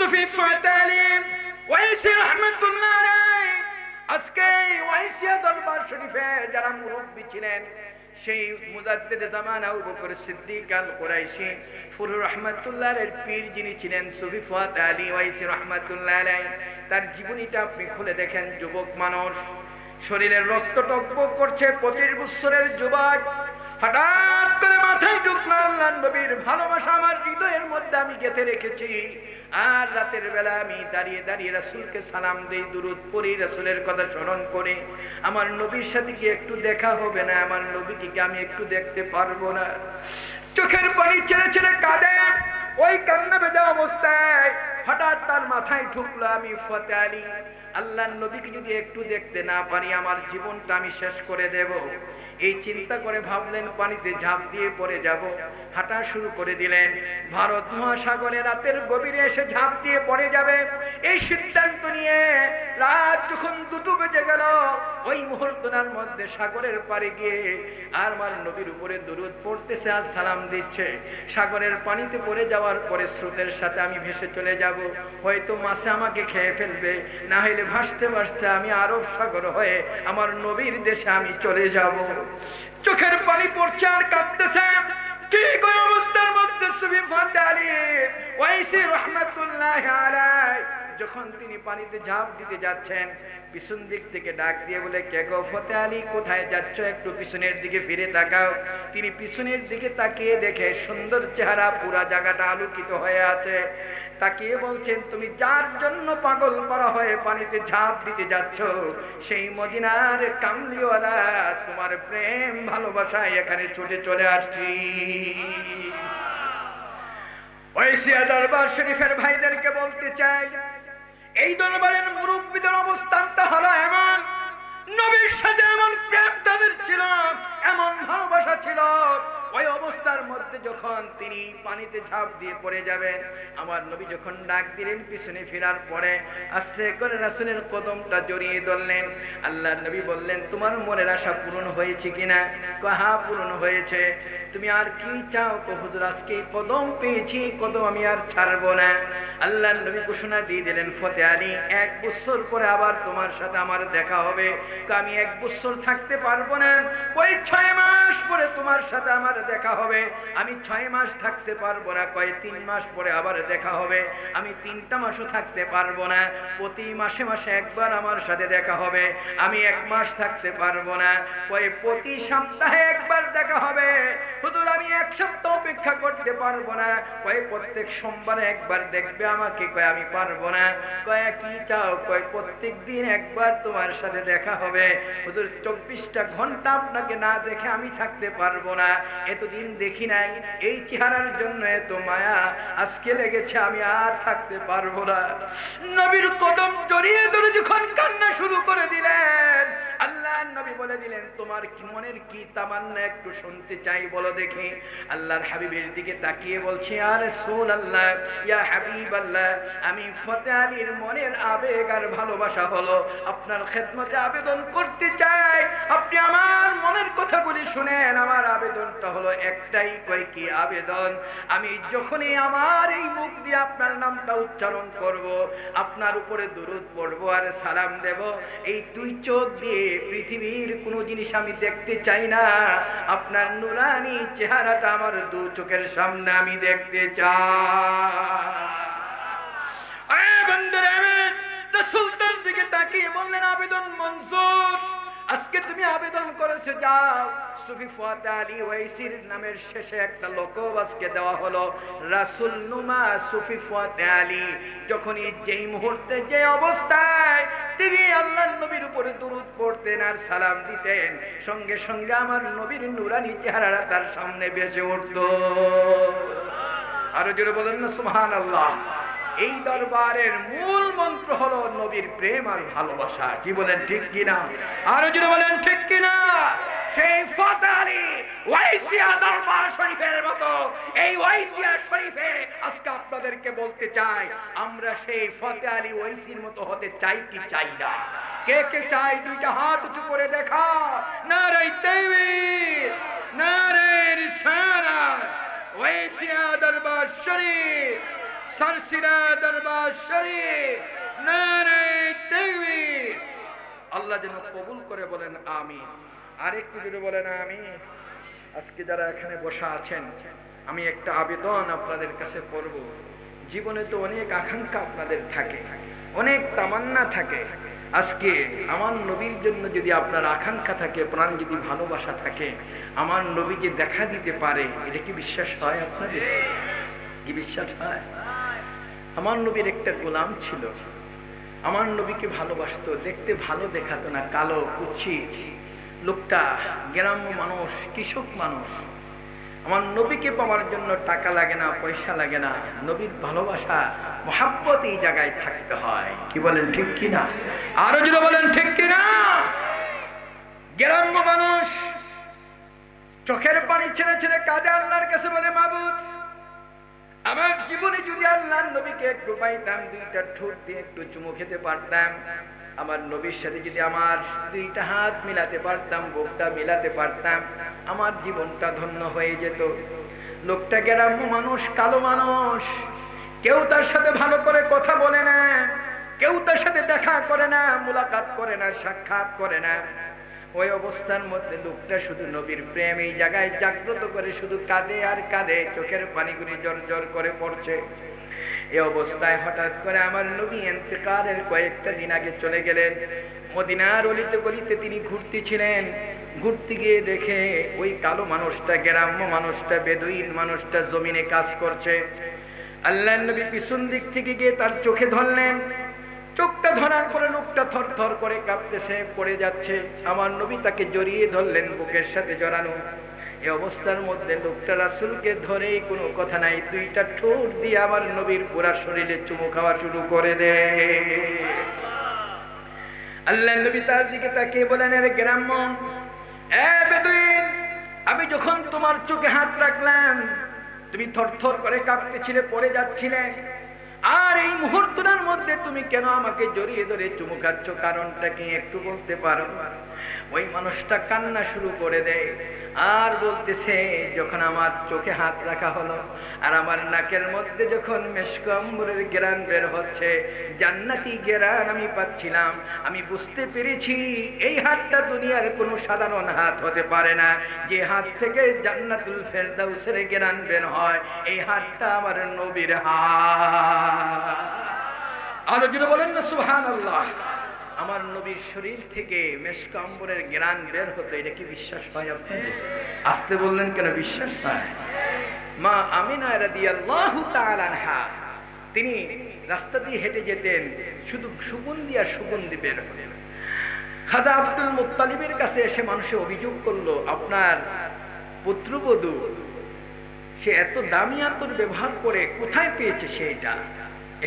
সুফি ফাতালি ওয়াইসি রাহমাতুল্লাহ আলাইহি আজকে ওয়াইসিয়া দরবার শরীফে যারা মুরব্বী ছিলেন সেই মুজাদ্দিদ জামান আবু বকর সিদ্দিক আল কুরাইশি ফুরুর রাহমাতুল্লাহর পীর যিনি ছিলেন সুফি ফাতালি ওয়াইসি রাহমাতুল্লাহ আলাইহি তার জীবনীটা আপনি খুলে দেখেন। যুবক মানুষ, শরীরের রক্ত টকবক করছে, 25 বছরের যুবক, হঠাৎ করে মাথায় ঢুকলো আল্লাহর নবীর ভালোবাসা আমার হৃদয়ের মধ্যে আমি গেঁথে রেখেছি। আর রাতের বেলা আমি দাঁড়িয়ে দাঁড়িয়ে রাসূলকে সালাম দেই, দুরূদ পড়ি, রাসূলের কথা স্মরণ করে আমার নবীর সাথে কি একটু দেখা হবে না? আমার নবীকে কি আমি একটু দেখতে পারবো না? চোখের পানি ছেড়ে ছেড়ে কাঁদে। ওই কান্না ভেজা অবস্থায় হঠাৎ তার মাথায় ঢুকলো আমি ফাতালি আল্লাহর নবীকে যদি একটু দেখতে না পারি আমার জীবনটা আমি শেষ করে দেব। এই চিন্তা করে ভাবলেন পানিতে ঝাঁপ দিয়ে পড়ে যাব। হাঁটা শুরু করে দিলেন। ভারত মহাসাগরে রাতের গভীরে এসে ঝাঁপ দিয়ে পড়ে যাবে এই সিদ্ধান্ত নিয়ে রাত যখন 2টো বেজে গেল ওই মুহূর্তটার মধ্যে সাগরের পাড়ে গিয়ে আর আমার নবীর উপরে দুরূদ পড়তেছে আর সালাম দিচ্ছে। সাগরের পানিতে পড়ে যাওয়ার পরে স্রোতের সাথে আমি ভেসে চলে যাব। হয়তো মাছে আমাকে খেয়ে ফেলবে, না হলে ভাসতে ভাসতে আমি আরব সাগর হয়ে আমার নবীর দেশে আমি চলে যাব। চোখের পানি পড়ছে আর কাঁদতেছে। ঠিক ওই অবস্থার মধ্যে সুফি ফাতালি ওয়াইসি রাহমাতুল্লাহ আলাইহি যখন তিনি পানিতে ঝাঁপ দিতে যাচ্ছেন পিছন দিক থেকে ডাক দিয়ে বলে, কে গো ফাতালি, কোথায় যাচ্ছ? একটু পিছনের দিকে ফিরে তাকাও। তিনি পিছনের দিকে তাকিয়ে দেখে সুন্দর চেহারা, পুরা জায়গাটা আলোকিত হয়ে আছে। তাকিয়ে বলছেন, তুমি যার জন্য পাগল করা হয়ে পানিতে ঝাঁপ দিতে যাচ্ছ সেই মদিনার কামলিওয়ালা তোমার প্রেম ভালোবাসায় এখানে ছুটে চলে আসছি। ওয়াইসিয়া দরবার শরীফের ভাইদেরকে বলতে চাই, এই দরবারের মুরব্বীদের অবস্থানটা হলো এমন, নবীর সাথে এমন প্রেম তাদের ছিল, এমন ভালোবাসা ছিল। ওই অবস্থার মধ্যে যখন তিনি পানিতে ঝাঁপ দিয়ে পড়ে যাবেন আমার নবী যখন ডাক দিলেন পিছনে ফেরার পরে আস্তে করে রাসূলের কদমটা জড়িয়ে ধরলেন। আল্লাহর নবী বললেন, তোমার মনের আশা পূরণ হয়েছে কিনা? হ্যাঁ পূরণ হয়েছে। তুমি আর কি চাও? হুজুর আজকে কদম পেয়েছি, কদম আমি আর ছাড়বো না। আল্লাহর নবী ঘোষণা দিয়ে দিলেন, ফাতালি 1 বছর পরে আবার তোমার সাথে আমার দেখা হবে। আমি 1 বছর থাকতে পারবো না, ওই 6 মাস পরে তোমার সাথে আমার দেখা হবে। আমি 6 মাস থাকতে পারবো না, 3 মাস পরে আবার দেখা হবে। আমি 3টা মাসও থাকতে পারবো না, প্রতি মাসে মাসে একবার আমার সাথে দেখা হবে। আমি 1 মাস থাকতে পারবো না, প্রতি সপ্তাহে একবার দেখা হবে। হুজুর আমি 1 সপ্তাহ অপেক্ষা করতে পারবো না, প্রত্যেক সোমবারে একবার দেখবে আমাকে। আমি পারবো না। কি চাও? প্রত্যেক দিন একবার তোমার সাথে দেখা হবে। হুজুর 24টা ঘন্টা আপনাকে না দেখে আমি থাকতে পারবো না। এতদিন দেখি নাই, এই চেহারার জন্য এত মায়া আজকে লেগেছে, আমি আর থাকতে পারবো না। নবীর কদম জড়িয়ে ধরে যখন কান্না শুরু করে দিলেন আল্লাহর নবী বলে দিলেন, তোমার কি মনের কি তামান্না একটু শুনতে চাই, বলো দেখি। আল্লাহর হাবিবের দিকে তাকিয়ে বলছি, ইয়া রাসূলুল্লাহ, ইয়া হাবিবাল্লাহ, আমি ফাতালির মনের আবেগ আর ভালোবাসা হলো আপনার খেদমতে আবেদন করতে চাই। আপনি আমার মনের কথাগুলি শুনেন। আমার আবেদনটা হলো একটাই। কি আবেদন? আমি যখনই আমার এই মুখ দিয়ে আপনার নামটা উচ্চারণ করব, আপনার উপরে দুরূদ পড়বো আর সালাম দেব, এই 2 চোখ দিয়ে পৃথিবীর কোনো জিনিস আমি দেখতে চাই না। আপনার নুরানি চেহারাটা আমার 2 চোখের সামনে আমি দেখতে চাই। বন্ধুরা, রাসূল তার দিকে তাকিয়ে বললেন, আবেদন মঞ্জুর। আজকে তুমি আবেদন করেছো, যাও। সুফি ফাতালি ওয়াইসির নামের শেষে একটা লকব আজকে দেওয়া হলো, রাসূল নুমা সুফি ফাতালি। যখনই যেই মুহূর্তে যে অবস্থায় তিনি আল্লাহর নবীর উপরে দুরূদ পড়তেন আর সালাম দিতেন, সঙ্গে সঙ্গে আমার নবীর নুরানি চেহারাটা তার সামনে ভেসে উঠতো। আরো জোরে বলেন না সুবহানাল্লাহ। এই দরবারের মূল মন্ত্র হলো নবীর প্রেম আর ভালোবাসা। কি বলেন ঠিক কিনা? আরো জোরে বলেন ঠিক কিনা? সেই ফাতালি ওয়াইসিয়া দরবার শরীফের মতো এই ওয়াইসিয়া শরীফে আজকে আপনাদেরকে বলতে চাই, আমরা সেই ফাতালি ওয়াইসির মতো হতে চাই কি চাই না? কে কে চাই? 2টা হাত উঁচু করে দেখা। নারে তাকবীর, নারে রিসালাত। ওয়াইসিয়া দরবার শরীফ, सरसिरा दरबार আল্লাহ যেন কবুল করে, বলেন আমিন। আরেকটু জোরে বলেন আমিন। আজকে যারা এখানে বসা আছেন, আমি একটা আবেদন আপনাদের কাছে করব। জীবনে তো অনেক আকাঙ্ক্ষা আপনাদের থাকে, অনেক তামান্না থাকে। আজকে আমার নবীর জন্য যদি আপনার আকাঙ্ক্ষা থাকে, প্রাণ যদি ভালোবাসা থাকে, আমার নবী যে দেখা দিতে পারে, এটা কি বিশ্বাস হয় আপনাদের? কি বিশ্বাস হয়? আমার নবীর একটা গোলাম ছিল, আমার নবীকে ভালোবাসতো, দেখতে ভালো দেখাতো না, কালো কুৎসিত লোকটা, গ্রাম্য মানুষ, কৃষক মানুষ। আমার নবীকে পাওয়ার জন্য টাকা লাগে না, পয়সা লাগে না, নবীর ভালোবাসা মহাব্বত এই জায়গায় থাকতে হয়। কি বলেন ঠিক কিনা? আরো জোরে বলেন ঠিক কিনা? গ্রাম্য মানুষ চোখের পানি ছেড়ে ছেড়ে কাঁদে, আল্লাহর কাছে বলে, মাবুদ, আমার জীবনে যদি আল্লাহর নবীকে একটু পাইতাম, দুইটা ঠোঁট দিয়ে একটু চুমু খেতে পারতাম, আমার নবীর সাথে যদি আমার দুইটা হাত মিলাতে পারতাম, বুকটা মিলাতে পারতাম, আমার জীবনটা ধন্য হয়ে যেত। লোকটা গ্রাম্য মানুষ, কালো মানুষ, কেউ তার সাথে ভালো করে কথা বলে না, কেউ তার সাথে দেখা করে না, মুলাকাত করে না, সাক্ষাৎ করে না। ওই অবস্থার মধ্যে লোকটা শুধু নবীর প্রেম এই জায়গায় জাগ্রত করে, শুধু কাঁদে আর কাঁদে, চোখের পানিগুলি জর জর করে পড়ছে। এই অবস্থায় হঠাৎ করে আমার নবী ইন্তেকালের কয়েকটা দিন আগে চলে গেলেন। মদিনার অলিতে গলিতে তিনি ঘুরতেছিলেন, ঘুরতে গিয়ে দেখে ওই কালো মানুষটা, গ্রাম্য মানুষটা, বেদুইন মানুষটা জমিনে কাজ করছে। আল্লাহর নবী পিছন দিক থেকে গিয়ে তার চোখে ধরলেন। চোখটা ধরার পরে লোকটা থর থর করে কাঁপতেছে, পড়ে যাচ্ছে। আমার নবী তাকে জড়িয়ে ধরলেন, বুকের সাথে জড়ানো। এই অবস্থার মধ্যে লোকটা রাসূলকে ধরে কোনো কথা নাই, দুইটা ঠোঁট দিয়ে আমার নবীর পুরা শরীরে চুমু খাওয়া শুরু করে দেয়। আল্লাহর নবী তার দিকে তাকিয়ে বলেন, আরে গ্রাম্য, এ বেদুইন, আমি যখন তোমার চোখে হাত রাখলাম, তুমি থরথর করে কাঁপতেছিলে, পড়ে যাচ্ছিলে, আর এই মুহূর্তটার মধ্যে তুমি কেন আমাকে জড়িয়ে ধরে চুমু খাচ্ছ, কারণটা কি একটু বলতে পারো? ওই মানুষটা কান্না শুরু করে দেয় আর বলতেছে, যখন আমার চোখে হাত রাখা হলো আর আমার নাকের মধ্যে যখন মেশক আম্বরের ঘ্রাণ বের হচ্ছে, জান্নাতি ঘ্রাণ আমি পাচ্ছিলাম, আমি বুঝতে পেরেছি এই হাতটা দুনিয়ার কোনো সাধারণ হাত হতে পারে না। যে হাত থেকে জান্নাতুল ফেরদাউসের ঘ্রাণ বের হয়, এই হাতটা আমার নবীর হাত। আরো জোরে বলেন না সুবহানাল্লাহ। আমার নবীর শরীর থেকে মেশক আম্বরের ঘ্রাণ বের হতো, এটা কি বিশ্বাস হয় আপনাদের? আসতে বললেন কেন? বিশ্বাস হয়। মা আমিনা রাদিয়াল্লাহু তাআলা আনহা, তিনি রাস্তা দিয়ে হেঁটে যেতেন, শুধু সুগন্ধি আর সুগন্ধি বের হতো। খাজা আব্দুল মুত্তালিবের কাছে এসে মানুষে অভিযোগ করলো, আপনার পুত্রবধূ সে এত দামি আতর ব্যবহার করে, কোথায় পেয়েছে সেইটা?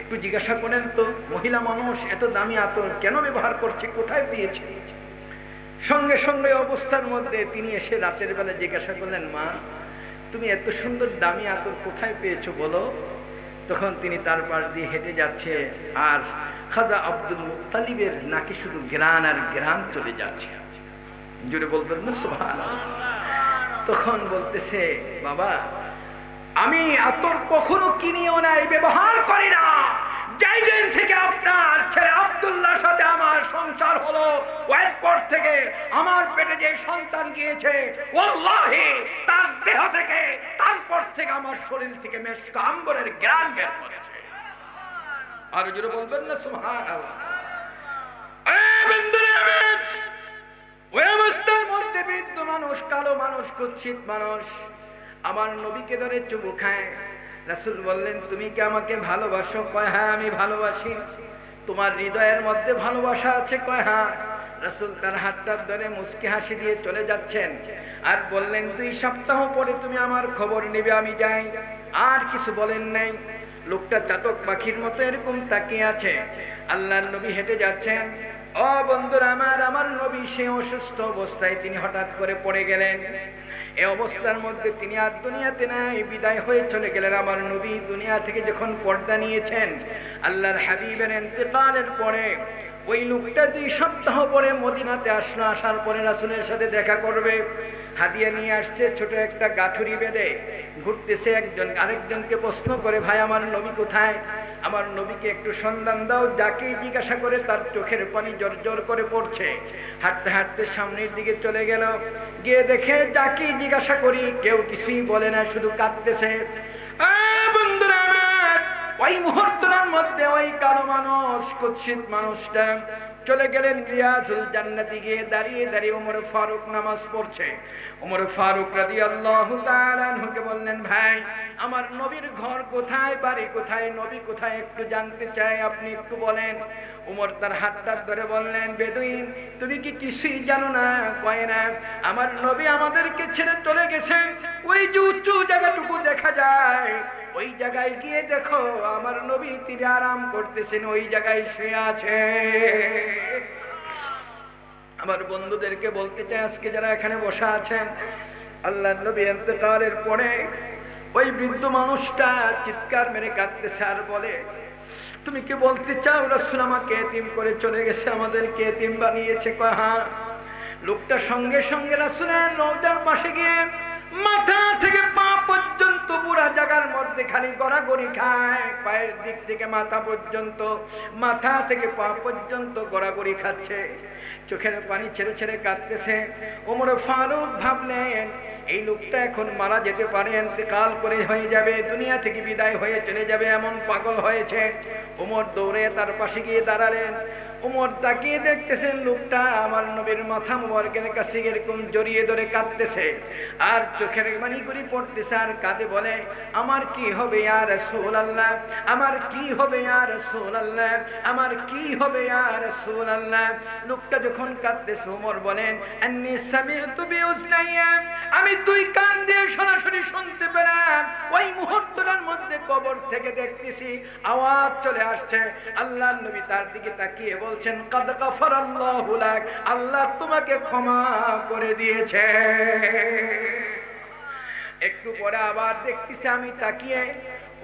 একটু জিজ্ঞাসা করেন তো, মহিলা মানুষ এত দামি আতর কেন ব্যবহার করছে, কোথায় পেয়েছে? সঙ্গে সঙ্গে অবস্থার মধ্যে তিনি এসে রাতের বেলা জিজ্ঞাসা করলেন, মা, তুমি এত সুন্দর দামি আতর কোথায় পেয়েছো বলো? তখন তিনি তার পাশ দিয়ে হেঁটে যাচ্ছে, আর খাজা আব্দুল মুত্তালিবের নাকি শুধু ঘ্রাণ আর ঘ্রাণ চলে যাচ্ছে। জোরে বলবেন না সুবহানাল্লাহ। তখন বলতেছে, বাবা, আমি আতর কখনো কিনিও নাই, ব্যবহার করি না। যাই দিন থেকে আপনার ছেলে আব্দুল্লাহর সাথে আমার সংসার হলো, এরপর থেকে আমার পেটে যে সন্তান গিয়েছে, ওয়াল্লাহি তার দেহ থেকে, তারপর থেকে আমার শরীর থেকে মেশক আম্বরের ঘ্রাণ বের হচ্ছে। আর জোরে বলবেন না সুবহানাল্লাহ। ওই অবস্থার মধ্যে বৃদ্ধ মানুষ, কালো মানুষ, কুৎসিত মানুষ আমার নবীকে ধরে চুমু খায়। রাসূল বললেন, তুমি কি আমাকে ভালোবাসো? কয়, হ্যাঁ আমি ভালোবাসি। তোমার হৃদয়ের মধ্যে ভালোবাসা আছে? কয়, হ্যাঁ। রাসূল তার হাতটা ধরে মুচকি হাসি দিয়ে চলে যাচ্ছেন আর বললেন, 2 সপ্তাহ পরে তুমি আমার খবর নেবে, আমি যাই। আর কিছু বলেন নাই। লোকটা চাতক পাখির মতো এরকম তাকিয়ে আছে। আল্লাহর নবী হেঁটে যাচ্ছেন। ও বন্ধুরা আমার, আমার নবী সে অসুস্থ অবস্থায় তিনি হঠাৎ করে পড়ে গেলেন। এই অবস্থার মধ্যে তিনি আর দুনিয়াতে নাই, বিদায় হয়ে চলে গেলেন। আমার নবী দুনিয়া থেকে যখন পর্দা নিয়েছেন, আল্লাহর হাবিবের ইন্তেকালের পরে ওই লোকটা 2 সপ্তাহ পরে মদিনাতে আসলো। আসার পরে রাসূলের সাথে দেখা করবে, হাদিয়া নিয়ে আসছে, ছোট একটা গাঠুরি বেঁধে ঘুরতেছে। একজন আরেকজনকে প্রশ্ন করে, ভাই আমার নবী কোথায়? আমার নবীকে একটু সন্ধান দাও। যাকে জিজ্ঞাসা করে তার চোখের পানি জর্জর করে পড়ছে। হাঁটতে হাঁটতে সামনের দিকে চলে গেল, গিয়ে দেখে যাকে জিজ্ঞাসা করি কেউ কিছুই বলে না, শুধু কাঁদতেছে। বন্ধুরা আমার, ওই মুহূর্তের মধ্যে ওই কালো মানুষ, কুৎসিত মানুষটা চলে গেলেন রিয়াজুল জান্নাতে, গিয়ে দাঁড়িয়ে দাঁড়িয়ে ওমর ফারুক নামাজ পড়ছে। ওমর ফারুক রাদিয়াল্লাহু তাআলা আনহুকে বললেন, ভাই আমার নবীর ঘর কোথায়, বাড়ি কোথায়, নবী কোথায় একটু জানতে চাই, আপনি একটু বলেন। ওমর তার হাতটা ধরে বললেন, বেদুইন তুমি কি কিছুই জানো না? কয় না, আমার নবী আমাদেরকে ছেড়ে চলে গেছেন। ওই যে উঁচু জায়গাটুকু দেখা যায়, ওই জায়গায় গিয়ে দেখো আমার নবী তিনি আরাম করতেছেন, ওই জায়গায় শুয়ে আছে। আমার বন্ধুদেরকে বলতে চাই, আজকে যারা এখানে বসা আছেন, আল্লাহর নবী ইন্তেকালের পরে ওই বৃদ্ধ মানুষটা চিৎকার মেরে কাঁদতেছে আর বলে, তুমি কি বলতে চাও রাসূল আমাকে এতিম করে চলে গেছে, আমাদেরকে এতিম বানিয়েছে? কয় হ্যাঁ। লোকটা সঙ্গে সঙ্গে রাসূলের রওজার পাশে গিয়ে মাথা থেকে পা পর্যন্ত পুরা জায়গার মধ্যে খালি গড়াগড়ি খায়। পায়ের দিক থেকে মাথা পর্যন্ত, মাথা থেকে পা পর্যন্ত গড়াগড়ি খাচ্ছে, চোখের পানি ছেড়ে ছেড়ে কাঁদতেছে। ওমর ফারুক ভাবলেন, এই লোকটা এখন মারা যেতে পারে, ইন্তেকাল করে হয়ে যাবে, দুনিয়া থেকে বিদায় হয়ে চলে যাবে, এমন পাগল হয়েছে। ওমর দৌড়ে তার পাশে গিয়ে দাঁড়ালেন। ওমর তাকিয়ে দেখতেছেন লোকটা আমার নবীর মাথা মুবারকের কাছে এরকম জড়িয়ে ধরে কাঁদতেছে আর চোখের পানি করে পড়তেছে আর কাঁদে, বলে, আমার কি হবে ইয়া রাসূলুল্লাহ, আমার কি হবে ইয়া রাসূলুল্লাহ, আমার কি হবে ইয়া রাসূলুল্লাহ। লোকটা যখন কাঁদতেছে ওমর বলেন, আন্নী সামি'তু বিউজনাইয়া, আমি দুই কান দিয়ে সরাসরি শুনতে পেলাম। ওই মুহূর্তের মধ্যে কবর থেকে দেখতেছি আওয়াজ চলে আসছে। আল্লাহর নবী তার দিকে তাকিয়ে বলছেন, কাদ গাফারাল্লাহু লাক, আল্লাহ তোমাকে ক্ষমা করে দিয়েছে। একটু পরে আবার দেখতেছি আমি তাকিয়ে,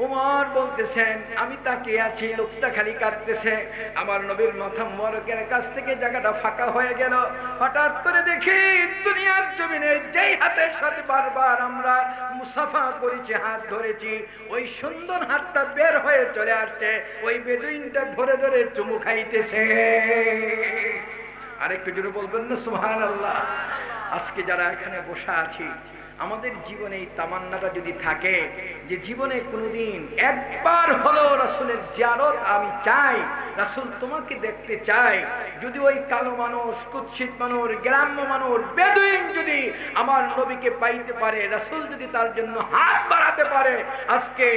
ওমর বলতেছেন আমি তাকিয়ে আছি, লোকটা খালি কাঁদতেছে। আমার নবীর মাথা মুবারকের কাছ থেকে জায়গাটা ফাঁকা হয়ে গেল। হঠাৎ করে দেখি দুনিয়ার জমিনে যেই হাতের সাথে বারবার আমরা মুসাফা করেছি, হাত ধরেছি, ওই সুন্দর হাতটা বের হয়ে চলে আসছে, ওই বেদুইনটা ধরে ধরে চুমু খাইতেছে। আরেকটু জোরে বলবেন না সুবহানাল্লাহ। আজকে যারা এখানে বসা আছি, আমাদের জীবনে এই তামান্নাটা যদি থাকে যে জীবনে কোনোদিন একবার হলো রাসূলের জিয়ারত আমি চাই, রাসূল তোমাকে দেখতে চাই, যদি ওই কালো মানুষ, কুৎসিত মানুষ, গ্রাম্য মানুষ, বেদুইন যদি আমার নবীকে পাইতে পারে, রাসূল যদি তার জন্য হাত বাড়াতে পারে, আজকে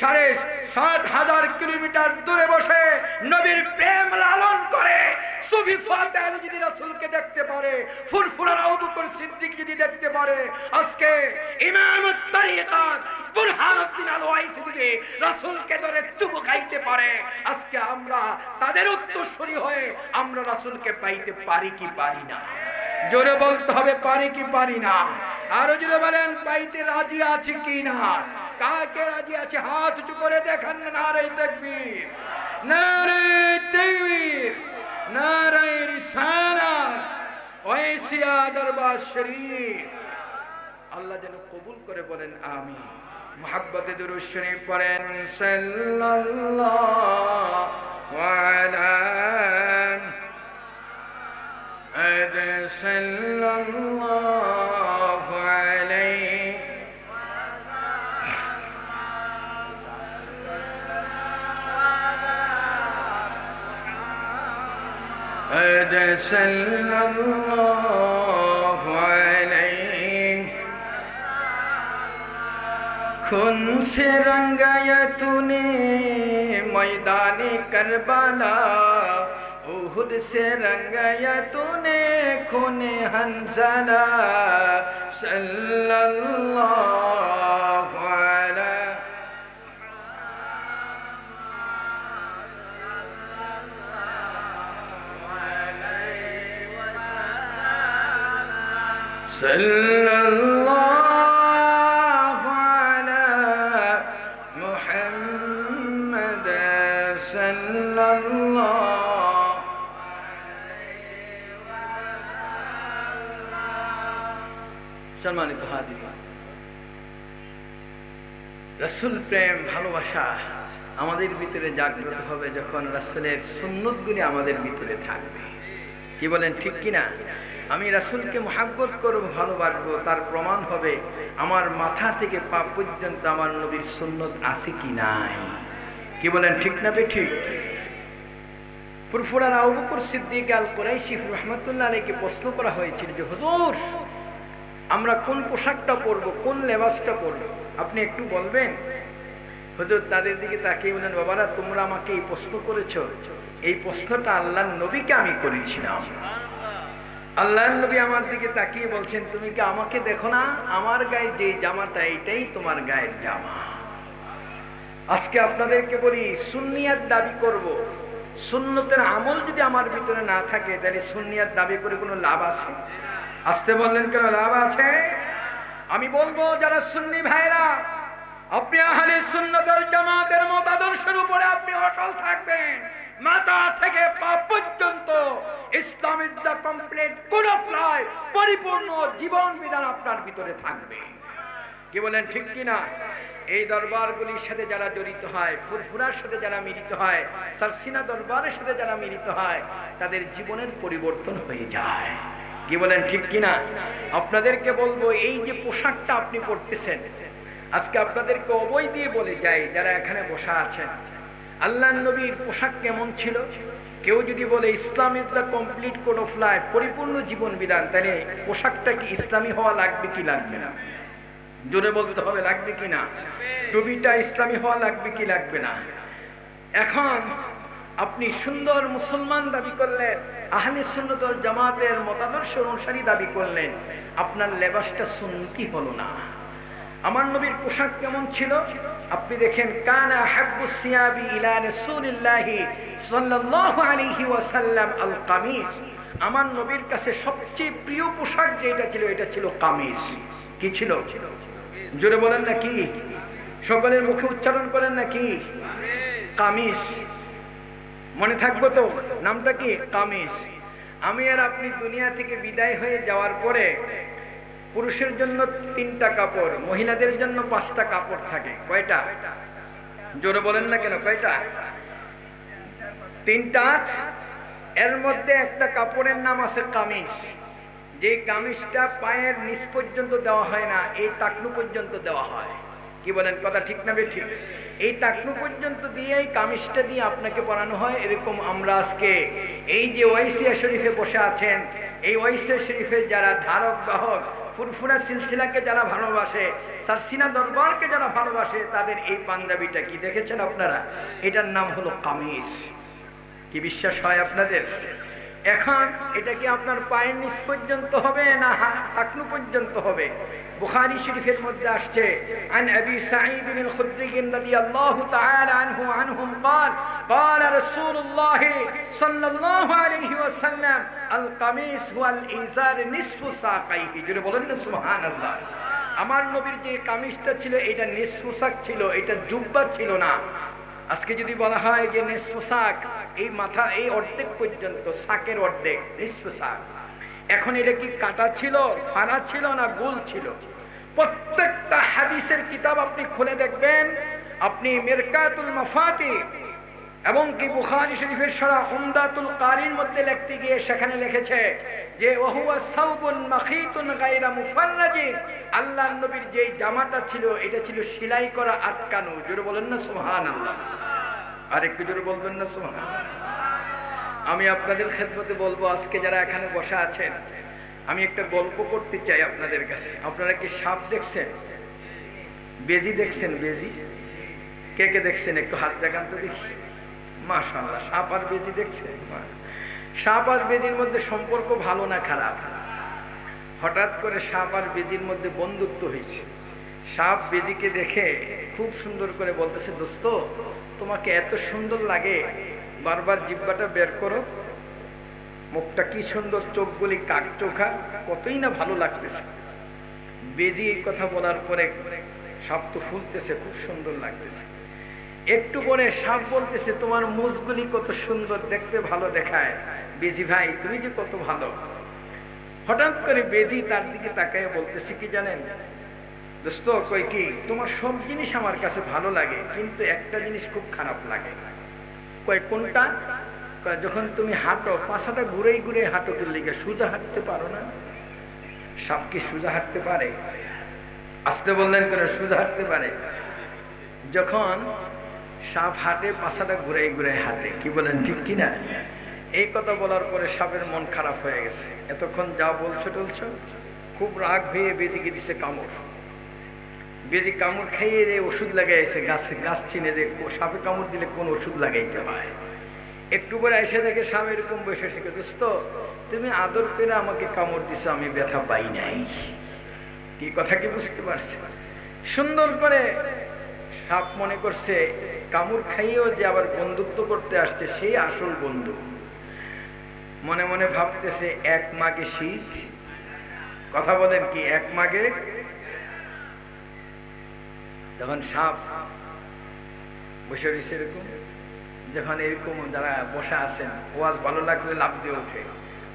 7,500 কিলোমিটার দূরে বসে নবীর প্রেম লালন করে সুফি ফাতেহ আলী যদি রাসূলকে দেখতে পারে, ফুরফুরা আবু বকর সিদ্দিক যদি দেখতে পারে, আজকে ইমামুত তরিকাত বুরহানুদ্দিন আল ওয়াইসি যদি রাসূলকে ধরে চুমু খাইতে পারে, আজকে আমরা তাদের উত্তরসূরি হয়ে আমরা রাসূলকে পাইতে পারি কি পারি না? জোরে বলতে হবে, পারি কি পারি না? আরো জোরে বলেন, পাইতে রাজি আছি কি না? কাকে রাজি আছে হাত উঁচু করে দেখান। নারে তাকবীর, নারে তাকবীর, নারে রিসালাত, ওয়াইসিয়া দরবার শরীফ। আল্লাহ যেন কবুল করে, বলেন আমিন। মুহাব্বতে দুরূদ শরীফ পড়েন, সাল্লাল্লাহু আলাইহি সাল্লাল্লাহু আলাইহি সাল্লাল্লাহু আলাইহি। खून से रंगाया तूने मैदानी करबला, उहुद से रंगाया तूने खूने हंज़ला, सल्लल्लाहु अलैहि सल्लल्लाहु সম্মানিত হাজির, রাসূল প্রেম ভালোবাসা আমাদের ভিতরে জাগ্রত হবে যখন রাসূলের সুন্নতগুলি আমাদের ভিতরে থাকবে। কি বলেন, ঠিক কিনা? আমি রাসূলকে মহব্বত করব, ভালোবাসবো, তার প্রমাণ হবে আমার মাথা থেকে পা পর্যন্ত আমার নবীর সুন্নত আছে কি নাই। কি বলেন, ঠিক না বেঠিক? ফুরফুরার আবু বকর সিদ্দিক আল কুরাইশি রাহমাতুল্লাহ আলাইহিকে প্রশ্ন করা হয়েছিল যে হুজুর, আমরা কোন পোশাকটা পরব, কোন লেবাসটা পরব, আপনি একটু বলবেন? হুজুর তাদের দিকে তাকিয়ে বলেন, বাবারা তোমরা আমাকে এই প্রশ্ন করেছো, এই প্রশ্নটা আল্লাহর নবীকে আমি করেছিলাম। আল্লাহর নবী আমার দিকে তাকিয়ে বলছেন, তুমি কি আমাকে দেখো না? আমার গায়ে যে জামাটা, এটাই তোমার গায়ের জামা। আজকে আপনাদেরকে বলি, সুন্নিয়াত দাবি করব, সুন্নতের আমল যদি আমার ভিতরে না থাকে, তাহলে সুন্নিয়াত দাবি করে কোনো লাভ আছে? আসতে বললেন কেন, লাভ আছে? আমি বলবো যারা সুন্নি ভাইরা, আপনি আহলে সুন্নাত ওয়াল জামাতের মতাদর্শের উপরে আপনি অটল থাকবেন। মাথা থেকে পা পর্যন্ত Islam is the complete code of life, পরিপূর্ণ জীবন বিধান আপনার ভিতরে থাকবে। কি বলেন, ঠিক কিনা? এই দরবারগুলির সাথে যারা জড়িত হয়, ফুরফুরার সাথে যারা মিলিত হয়, সারসিনা দরবারের সাথে যারা মিলিত হয়, তাদের জীবনের পরিবর্তন হয়ে যায়। কি বলেন, ঠিক কিনা? আপনাদেরকে বলবো, এই যে পোশাকটা আপনি পরতেছেন, আজকে আপনাদেরকে অবৈ দিয়ে বলে যাই, যারা এখানে বসা আছেন, আল্লাহর নবীর পোশাক কেমন ছিল? কেউ যদি বলে Islam is the complete code of life, পরিপূর্ণ জীবন বিধান, তাহলে পোশাকটা কি ইসলামী হওয়া লাগবে কি লাগবে না? জোরে বলতে হবে, লাগবে কি না? টুপিটা ইসলামী হওয়া লাগবে কি লাগবে না? এখন আপনি সুন্দর মুসলমান দাবি করলেন, আহলে সুন্নাত ওয়াল জামাতের মতাদর্শ অনুসারী দাবি করলেন, আপনার লেবাসটা সুন্নতি হলো না। আমার নবীর পোশাক কেমন ছিল আপনি দেখেন, কানা হাব্বুস সিয়াবি ইলা রাসূলিল্লাহি সাল্লাল্লাহু আলাইহি ওয়াসাল্লাম আল কামিজ। আমার নবীর কাছে সবচেয়ে প্রিয় পোশাক যেটা ছিল, এটা ছিল কামিজ। কি ছিল? জোরে বলেন না কি? সকলের মুখে উচ্চারণ করেন না কি? কামিজ। মনে থাকবো তো নামটা কি? কামিজ। আমি আর আপনি দুনিয়া থেকে বিদায় হয়ে যাওয়ার পরে পুরুষের জন্য 3টা কাপড়, মহিলাদের জন্য 5টা কাপড় থাকে। কয়টা? জোরে বলেন না কেন, কয়টা? 3টা। এর মধ্যে একটা কাপড়ের নাম আছে কামিজ। যে কামিজটা পায়ের নিচ পর্যন্ত দেওয়া হয় না, এই টাকনু পর্যন্ত দেওয়া হয়। কি বলেন, কথা ঠিক না বেঠিক? এই টাকনু পর্যন্ত দিয়ে এই কামিজটা দিয়ে আপনাকে পরানো হয়। এরকম আমরা আজকে এই যে ওয়াইসিয়া শরীফে বসে আছেন, এই ওয়াইসিয়া শরীফের যারা ধারক বাহক, ফুরফুরা সিলসিলাকে যারা ভালোবাসে, সারসিনা দরবারকে যারা ভালোবাসে, তাদের এই পাঞ্জাবিটা কি দেখেছেন আপনারা? এটার নাম হলো কামিজ। কি বিশ্বাস হয় আপনাদের? এখন এটা কি আপনার পায়ের নিচ পর্যন্ত হবে না টাকনু পর্যন্ত হবে? বুখারী শরীফের মধ্যে আসছে, আন আবি সাঈদ আল খুদরি রাদিয়াল্লাহু তাআলা আনহুম قال قال رسول الله صلى الله عليه وسلم القميص هو الازار نصف ساقيه। জোরে বলেন না সুবহানাল্লাহ। আমার নবীর যে কামিজটা ছিল, এটা নিসফ সাক ছিল, এটা জুব্বা ছিল না। আজকে যদি বলা হয় যে নিসফ সাক, এই মাথা এই অর্ধেক পর্যন্ত, সাকের অর্ধেক, নিসফ সাক। এখন এটা কি কাটা ছিল, ফাড়া ছিল না গোল ছিল? প্রত্যেকটা হাদিসের কিতাব আপনি খুলে দেখবেন, আপনি মিরকাতুল মাফাতি এবং কি বুখারী শরীফের শরহ উমদাতুল কারির মধ্যে লিখতে গিয়ে সেখানে লিখেছে যে ওহুয়া সাউবুন মাখিতুন গায়রা মুফাররাজিন। আল্লাহর নবীর যে জামাটা ছিল, এটা ছিল সেলাই করা, আটকানো। জোরে বলেন না সুবহানাল্লাহ। আর একটু জোরে বলবেন না সুবহানাল্লাহ। আমি আপনাদের খেদমতে বলবো, আজকে যারা এখানে বসা আছেন, আমি একটা গল্প করতে চাই আপনাদের কাছে। আপনারা কি সাপ দেখছেন? বেজি দেখছেন? বেজি কে কে দেখছেন? একটু হাত দেখান তো দেখি। মাশাআল্লাহ, সাপ আর বেজি দেখছেন? সাপ আর বেজির মধ্যে সম্পর্ক ভালো না খারাপ? হঠাৎ করে সাপ আর বেজির মধ্যে বন্ধুত্ব হয়েছে। সাপ বেজিকে দেখে খুব সুন্দর করে বলতেছে, দোস্ত তোমাকে এত সুন্দর লাগে, বারবার জিহ্বাটা বের করো, মুখটা কি সুন্দর, চোখগুলি কাক চোখা, কতই না ভালো লাগতেছে। বেজি এই কথা বলার পরে সাপ তো ফুলতেছে, খুব সুন্দর লাগতেছে। একটু পরে সাপ বলতেছে, তোমার মুখগুলি কত সুন্দর, দেখতে ভালো দেখায়, বেজি ভাই তুমি যে কত ভালো। হঠাৎ করে বেজি তার দিকে তাকায় বলতেছে কি জানেন, দোস্ত কই কি তোমার সব জিনিস আমার কাছে ভালো লাগে, কিন্তু একটা জিনিস খুব খারাপ লাগে। কয় কোনটা? যখন তুমি হাঁটো পাছাটা ঘুরে ঘুরে হাঁটো, কি লিগে সোজা হাঁটতে পারো না? সাপ কি সোজা হাঁটতে পারে? আসতে বললেন কেন? সোজা হাঁটতে পারে? যখন সাপ হাঁটে পাছাটা ঘুরে ঘুরে হাঁটে, কি বলেন ঠিক কিনা? এই কথা বলার পরে সাপের মন খারাপ হয়ে গেছে। এতক্ষণ যা বলছো টলছো, খুব রাগ হয়ে বেজিকে দিছে কামড়। বেজি কামড় খাইয়ে ওষুধ লাগাইছে, গাছ চিনে যে সাপে কামড় দিলে কোন ওষুধ লাগাইতে হয়। একটু করে এসে দেখে সাপ এরকম বসে শিখে, দোস্ত তুমি আদর করে আমাকে কামড় দিছো, আমি ব্যথা পাই নাই। কি কথা কি বুঝতে পারছে? সুন্দর করে সাপ মনে করছে কামড় খাইয়েও যে আবার বন্ধুত্ব করতে আসছে, সেই আসল বন্ধু। মনে মনে ভাবতেছে এক মাঘে শীত, কথা বলেন কি এক মাঘে। তখন সাপ বসে রয়েছে এরকম, যখন এরকম যারা বসা আছেন ওয়াজ ভালো লাগলে লাভ দিয়ে ওঠে,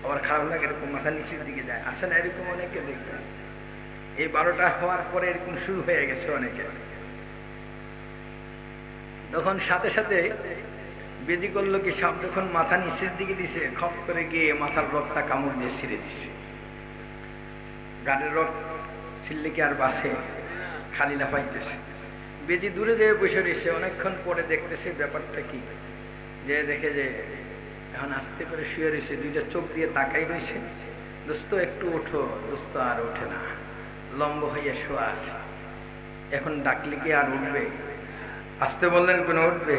আবার খারাপ লাগে এরকম মাথা নিচের দিকে যায়, আসে না এরকম অনেকে দেখবেন। এই 12টা হওয়ার পরে এরকম শুরু হয়ে গেছে অনেকে। তখন সাথে সাথে বেজি করলো কি, সাপ যখন মাথা নিচের দিকে দিছে, খপ করে গিয়ে মাথার রগটা কামড় দিয়ে ছিঁড়ে দিছে। গানের রগ ছিঁড়লে কি আর বাসে? খালি লাফাইতেছে। বেজি দূরে যেয়ে বসে রয়েছে, অনেকক্ষণ পরে দেখতেছে ব্যাপারটা কি, যে দেখে যে এখন আস্তে করে শুয়ে রয়েছে, দুইটা চোখ দিয়ে তাকাই রয়েছে। দোস্ত একটু ওঠো, দোস্ত আর ওঠে না, লম্ব হইয়া শোয়া আছে। এখন ডাকলে কি আর উঠবে? আসতে বললেন কোন উঠবে?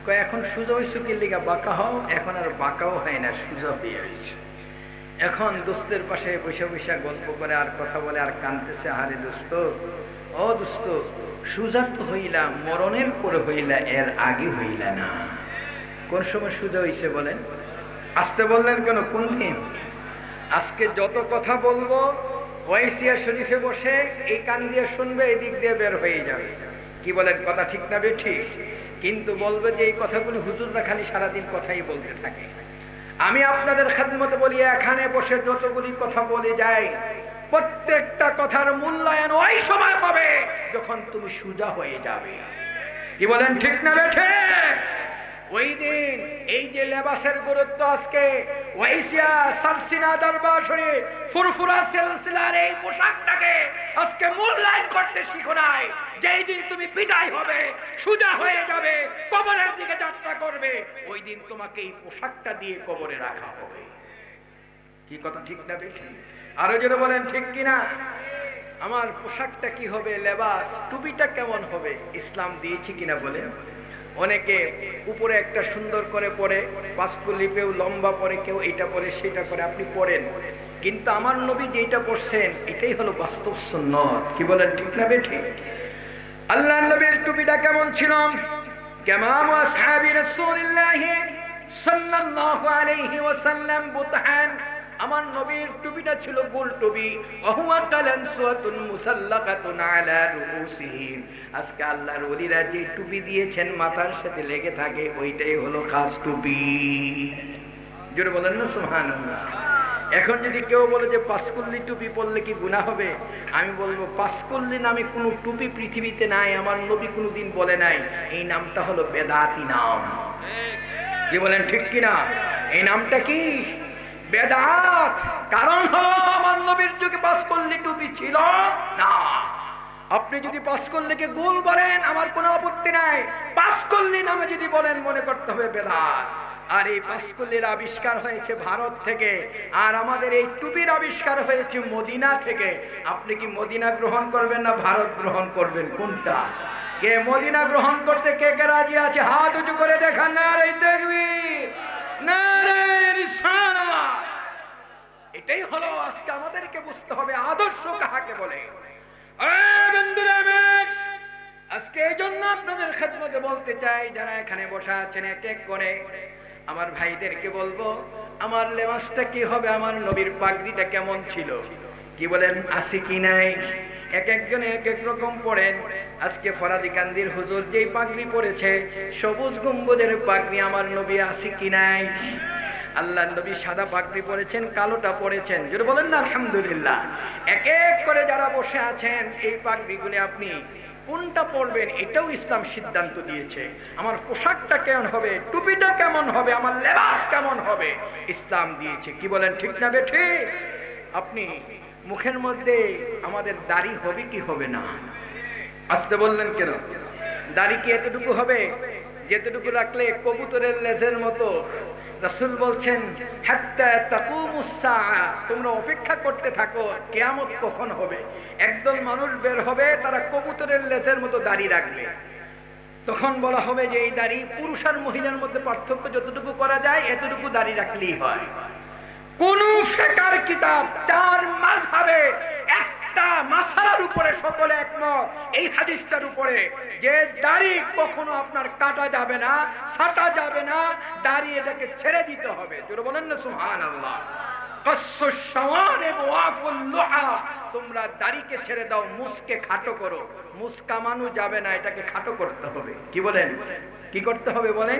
কয় এখন সোজা হয়েছে কি লিগা বাঁকা হও? এখন আর বাঁকাও হয় না, সোজা হয়ে হয়েছে। এখন দোস্তের পাশে বসে বসে গল্প করে আর কথা বলে আর কাঁদতেছে, আরে দোস্ত, ও দোস্ত, সোজা তো হইলা মরণের পরে হইলা, এর আগে হইলা না। কোন সময় সোজা হইছে বলেন? আসতে বললেন কেন? কোন দিন? আজকে যত কথা বলবো ওয়াইসিয়া শরীফে বসে এই কান দিয়ে শুনবে, এই দিক দিয়ে বের হয়ে যাবে। কি বলেন? কথা ঠিক না বে ঠিক? কিন্তু বলবে যে এই কথাগুলি হুজুররা খালি সারাদিন কথাই বলতে থাকে। আমি আপনাদের খেদমতে বলি, এখানে বসে যতগুলি কথা বলে যাই, প্রত্যেকটা কথার মূল্যায়ন ওই সময় হবে যখন তুমি সোজা হয়ে যাবে। কি বলেন ঠিক না বেঠে? ওই দিন এই যে লেবাসের গুরুত্ব, আজকে ওয়াইসিয়া সারসিনা দরবার শরীফ ফুরফুরা সিলসিলার এই পোশাকটাকে আজকে মূল্যায়ন করতে শিখো নাই। যেই দিন তুমি বিদায় হবে, সোজা হয়ে যাবে, কবরের দিকে যাত্রা করবে, ওই দিন তোমাকে এই পোশাকটা দিয়ে কবরে রাখা হবে। কি কথা ঠিক না বেঠি? আরো জোরে বলেন ঠিক কিনা? আমার পোশাকটা কি হবে, লেবাস টুপিটা কেমন হবে, ইসলাম দিয়েছি কিনা বলেন? অনেকে উপরে একটা সুন্দর করে পরে, পাঁচকুলি কেউ লম্বা পরে, কেউ এটা পরে সেটা পরে, আপনি পরেন, কিন্তু আমার নবী যেটা পরছেন এটাই হলো বাস্তব সুন্নাত। কি বলেন ঠিক না বেঠি? আল্লাহর নবীর টুপিটা কেমন ছিল? কেমন আসহাবি রাসূলুল্লাহ সাল্লাল্লাহু আলাইহি ওয়াসাল্লাম বুতহান, আমার নবীর টুপিটা ছিল গোল টুপি। ওহুয়া কালানসুয়াতুন মুসাল্লাকাতুন আলা রুউসিহিম, আজকে আল্লাহর ওলিরা যে টুপি দিয়েছেন মাথার সাথে লেগে থাকে, ওইটাই হলো খাস টুপি। জোরে বলেন না সুবহানাল্লাহ। এখন যদি কেউ বলে যে পাঁচকুল্লি টুপি পরলে কি গুনাহ হবে, আমি বলবো পাঁচকুল্লি নামে কোনো টুপি পৃথিবীতে নাই, আমার নবী কোনোদিন বলে নাই। এই নামটা হলো বেদাতি নাম। কি বলেন ঠিক কিনা? এই নামটা কি? বেদাত। কারণ হলো আমার নবীর যুগে পাঁচকুল্লি টুপি ছিল না। আপনি যদি পাঁচকুল্লিকে গোল বলেন আমার কোনো আপত্তি নাই, পাঁচকুল্লি নামে যদি বলেন মনে করতে হবে বেদাত। আর এই পাঁচকুল্লির আবিষ্কার হয়েছে ভারত থেকে, আর আমাদের এই টুপির আবিষ্কার হয়েছে মদিনা থেকে। আপনি কি মদিনা গ্রহণ করবেন না ভারত গ্রহণ করবেন? কোনটা? কে মদিনা গ্রহণ করতে কে কে রাজি আছে? হাত উঁচু করে দেখান। নারে তাকবীর, নারে রিসালাত। এটাই হলো আজকে আমাদেরকে বুঝতে হবে আদর্শ কাহাকে বলে। আজকে এই জন্য আপনাদের খেদমতে বলতে চাই, যারা এখানে বসা আছেন এক এক করে আমার ভাইদেরকে বলবো, আমার লেবাসটা কি হবে, আমার নবীর পাগড়িটা কেমন ছিল, কি বলেন আছে কি নাই? এক একজনে এক এক রকম পড়েন। আজকে ফরাদি কান্দির হুজুর যেই পাগড়ি পরেছে, সবুজ গম্বুজের পাগড়ি, আমার নবী আছে কি নাই? আল্লাহ নবী সাদা পাগড়ি পরেছেন, কালোটা পরেছেন, যদি বলেন না আলহামদুলিল্লাহ। এক এক করে যারা বসে আছেন এই পাগড়িগুলি আপনি কোনটা পরবেন এটাও ইসলাম সিদ্ধান্ত দিয়েছে। আমার পোশাকটা কেমন হবে, টুপিটা কেমন হবে, আমার লেবাস কেমন হবে, ইসলাম দিয়েছে। কি বলেন ঠিক না বেঠি? আপনি মুখের মধ্যে আমাদের দাড়ি হবে কি হবে না? আসতে বললেন কেন? দাড়ি কি এতটুকু হবে যেতটুকু রাখলে কবুতরের লেজের মতো? রাসূল বলছেন হাত্তা তাকুমুস সাআ, তোমরা অপেক্ষা করতে থাকো কিয়ামত কখন হবে। একদল মানুষ বের হবে, তারা কবুতরের লেজের মতো দাড়ি রাখবে। তখন বলা হবে যে এই দাড়ি পুরুষ আর মহিলার মধ্যে পার্থক্য যতটুকু করা যায় এতটুকু দাড়ি রাখলেই হয়। কোন ফিকহের কিতাব চার মাযহাবে একটা মাসআলার উপরে সকলে একমত এই হাদিসটার উপরে, যে দাড়ি কখনো আপনার কাটা যাবে না, ছাঁটা যাবে না, দাড়ি এটাকে ছেড়ে দিতে হবে। জোরে বলেন না সুবহানাল্লাহ। কাসসুশ শাওয়ারিব ওয়াফুল লুহা, তোমরা দাড়িকে ছেড়ে দাও, মুসকে খাটো করো। মুস কামানো যাবে না, এটাকে খাটো করতে হবে। কি বলেন? কি করতে হবে বলেন?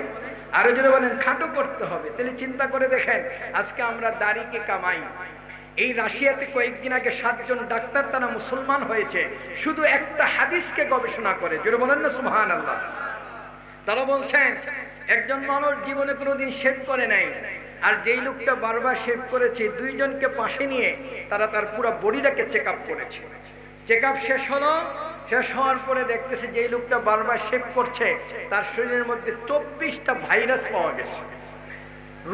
আরো জোরে বলেন, খাটো করতে হবে। তাহলে চিন্তা করে দেখেন, আজকে আমরা দাড়িকে কামাই। এই রাশিয়াতে কয়েকদিন আগে 7 জন ডাক্তার তারা মুসলমান হয়েছে শুধু একটা হাদিসকে গবেষণা করে। জোরে বলেন না সুবহানাল্লাহ। তারা বলছেন একজন মানুষ জীবনে কোনোদিন শেভ করে নাই, আর যেই লোকটা বারবার শেভ করেছে, দুইজনকে পাশে নিয়ে তারা তার পুরো বডিটাকে চেক আপ করেছে। চেক আপ শেষ হলো, শেষ হওয়ার পরে দেখতেছে যেই লোকটা বারবার শেভ করছে তার শরীরের মধ্যে 24টা ভাইরাস পাওয়া গেছে,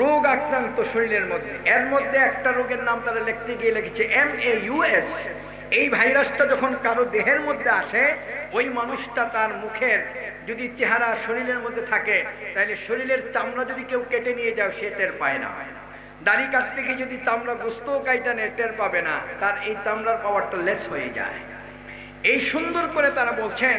রোগ আক্রান্ত শরীরের মধ্যে। এর মধ্যে একটা রোগের নাম তারা লিখতে গিয়ে লিখেছে MAUS। এই ভাইরাসটা যখন কারো দেহের মধ্যে আসে, ওই মানুষটা তার মুখের যদি চেহারা শরীরের মধ্যে থাকে, তাহলে শরীরের চামড়া যদি কেউ কেটে নিয়ে যায় সে টের পায় না। দাড়ি কাটতে গিয়ে যদি চামড়া গোস্ত কাইটা নেয় টের পাবে না, তার এই চামড়ার পাওয়ারটা লেস হয়ে যায়। এই সুন্দর করে তারা বলছেন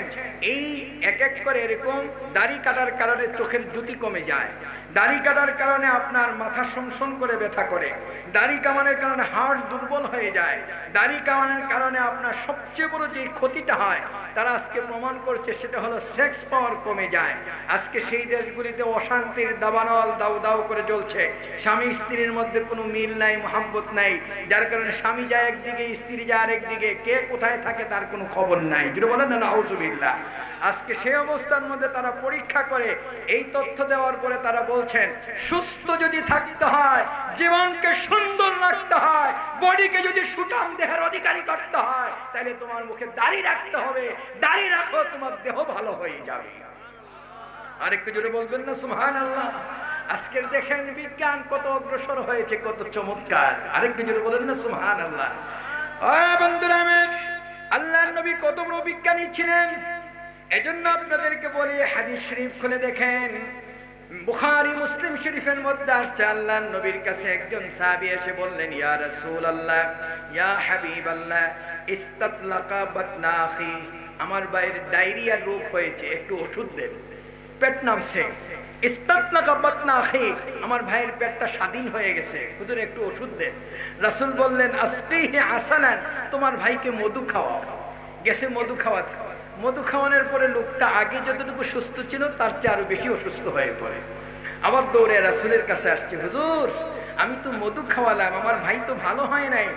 এই এক এক করে এরকম দাড়ি কাটার কারণে চোখের জ্যোতি কমে যায়, দাড়ি কাটার কারণে আপনার মাথা সংসন করে ব্যথা করে, দাড়ি কামানোর কারণে হাড় দুর্বল হয়ে যায়, দাড়ি কামানোর কারণে আপনার সবচেয়ে বড় যে ক্ষতিটা হয় তারা আজকে প্রমাণ করছে সেটা হলো সেক্স পাওয়ার কমে যায়। আজকে সেই দেশগুলিতে অশান্তির দাবানল দাউ দাউ করে জ্বলছে, স্বামী স্ত্রীর মধ্যে কোনো মিল নাই, মহব্বত নাই, যার কারণে স্বামী যায় একদিকে, স্ত্রী যায় আরেকদিকে, কে কোথায় থাকে তার কোনো খবর নাই। যেটা বলেন না নাউজুবিল্লাহ। আজকে সেই অবস্থার মধ্যে তারা পরীক্ষা করে এই তথ্য দেওয়ার পরে তারা বলছেন সুস্থ যদি থাকতে হয়, জীবনকে সুন্দর রাখতে হয়, বডিকে যদি সুঠাম দেহের অধিকারী করতে হয়, তাহলে তোমার মুখে দাড়ি রাখতে হবে। দাড়ি রাখো, তোমার দেহ ভালো হয়ে যাবে। আরেকটু জোরে বলবেন না সুবহানাল্লাহ। আজকের দেখেন বিজ্ঞান কত অগ্রসর হয়েছে, কত চমৎকার। আরেকটু জোরে বলেন না সুবহানাল্লাহ। বন্ধুরা, আল্লাহর নবী কত বড় বিজ্ঞানী ছিলেন। এজন্য আপনাদেরকে বলি হাদিস শরীফ খুলে দেখেন, বুখারী মুসলিম শরীফের মধ্যে আসছে আল্লাহর নবীর কাছে একজন সাহাবী এসে বললেন, ইয়া রাসূলুল্লাহ, ইয়া হাবিবাল্লাহ, ইস্তাতলাকা বাতনা আখি, আমার ভাইয়ের ডায়রিয়া রোগ হয়েছে, একটু ওষুধ দেন, পেট নামছে। ইস্তাতলাকা বাতনা আখি, আমার ভাইয়ের পেটটা স্বাধীন হয়ে গেছে, হুজুর একটু ওষুধ দেন। রাসূল বললেন, আসকিহি আসালান, তোমার ভাইকে মধু খাওয়াও। গেছে মধু খাওয়াতে, মধু খাওয়ানোর পরে লোকটা আগে যতটুকু সুস্থ ছিল তার চেয়ে আরো বেশি অসুস্থ হয়ে পড়ে। আবার দৌড়ে রাসূলের কাছে আসছে, হুজুর আমি তো মধু খাওয়ালাম, আমার ভাই তো ভালো হয় নাই।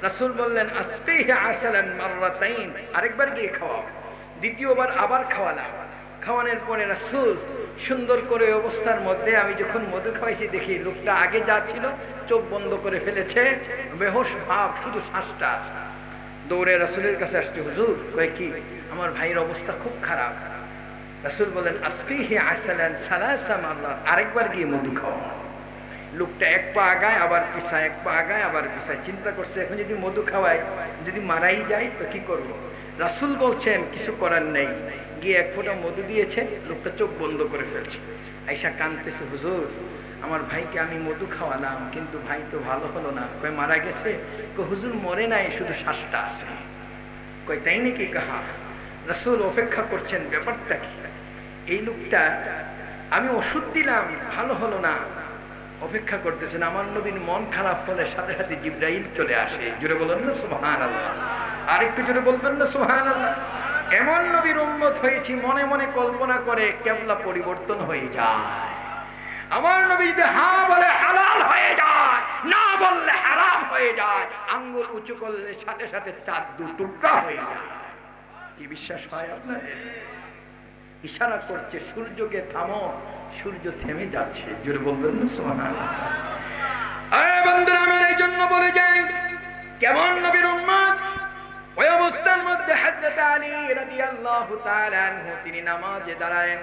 রাসূল বললেন, আসকিহি আসালান মাররাতাইন, আরেকবার গিয়ে খাওয়াও। দ্বিতীয়বার আবার খাওয়ালাম। খাওয়ানোর পরে রাসূল সুন্দর করে অবস্থার মধ্যে আমি যখন মধু খাওয়াইছি দেখি লোকটা আগে যা ছিল চোখ বন্ধ করে ফেলেছে, বেহুশ ভাব, শুধু শ্বাসটা আছে। দৌড়ে রাসূলের কাছে আসছে, হুজুর কয় কি, আমার ভাইয়ের অবস্থা খুব খারাপ। রাসূল বলেন, আসকিহি আসালান সালাসা মাররাত, আরেকবার গিয়ে মধু খাওয়া। লোকটা এক পা আগায় আবার পিছায়, এক পা আগায় আবার পিছায়। চিন্তা করছে এখন যদি মধু খাওয়াই যদি মারাই যায় তো কি করব। রাসূল বলছেন কিছু করার নেই। গিয়ে এক ফোঁটা মধু দিয়েছে, লোকটা চোখ বন্ধ করে ফেলছে। আয়েশা কাঁদতেছে, হুজুর আমার ভাইকে আমি মধু খাওয়ালাম কিন্তু ভাই তো ভালো হলো না। কয় মারা গেছে? কয় হুজুর মরে নাই, শুধু শ্বাসটা আছে। কয় তাই নাকি? কাহা। রাসূল অপেক্ষা করছেন, ব্যাপারটা কি? এই লোকটা আমি ওষুধ দিলাম ভালো হলো না, অপেক্ষা করতেছেন। আমার নবীর মন খারাপ হলে সাথে সাথে জিবরাইল চলে আসে। জোরে বলেন না সুবহানাল্লাহ। আরেকটু জোরে বলবেন না সুবহানাল্লাহ। এমন নবীর উম্মত হয়েছি মনে মনে কল্পনা করে কেবলা পরিবর্তন হয়ে যায়। আমার নবী যদি হ্যাঁ বলে হালাল হয়ে যায়, না বললে হারাম হয়ে যায়। আঙ্গুল উঁচু করলে সাথে সাথে 4 টুকরা হয়ে যায়। কি বিশ্বাস হয় আপনাদের? ইশারা করছে সূর্যকে থামো, সূর্য থেমে যাচ্ছে। জোরে বলবেন না সুবহানাল্লাহ। আরে বন্ধুরা, আমি এই জন্য বলে যাই, কেমন নবীর উম্মত। ওই অবস্থার মধ্যে হযরত আলী রাদিয়াল্লাহু তাআলা আনহু তিনি নামাজে দাঁড়ালেন।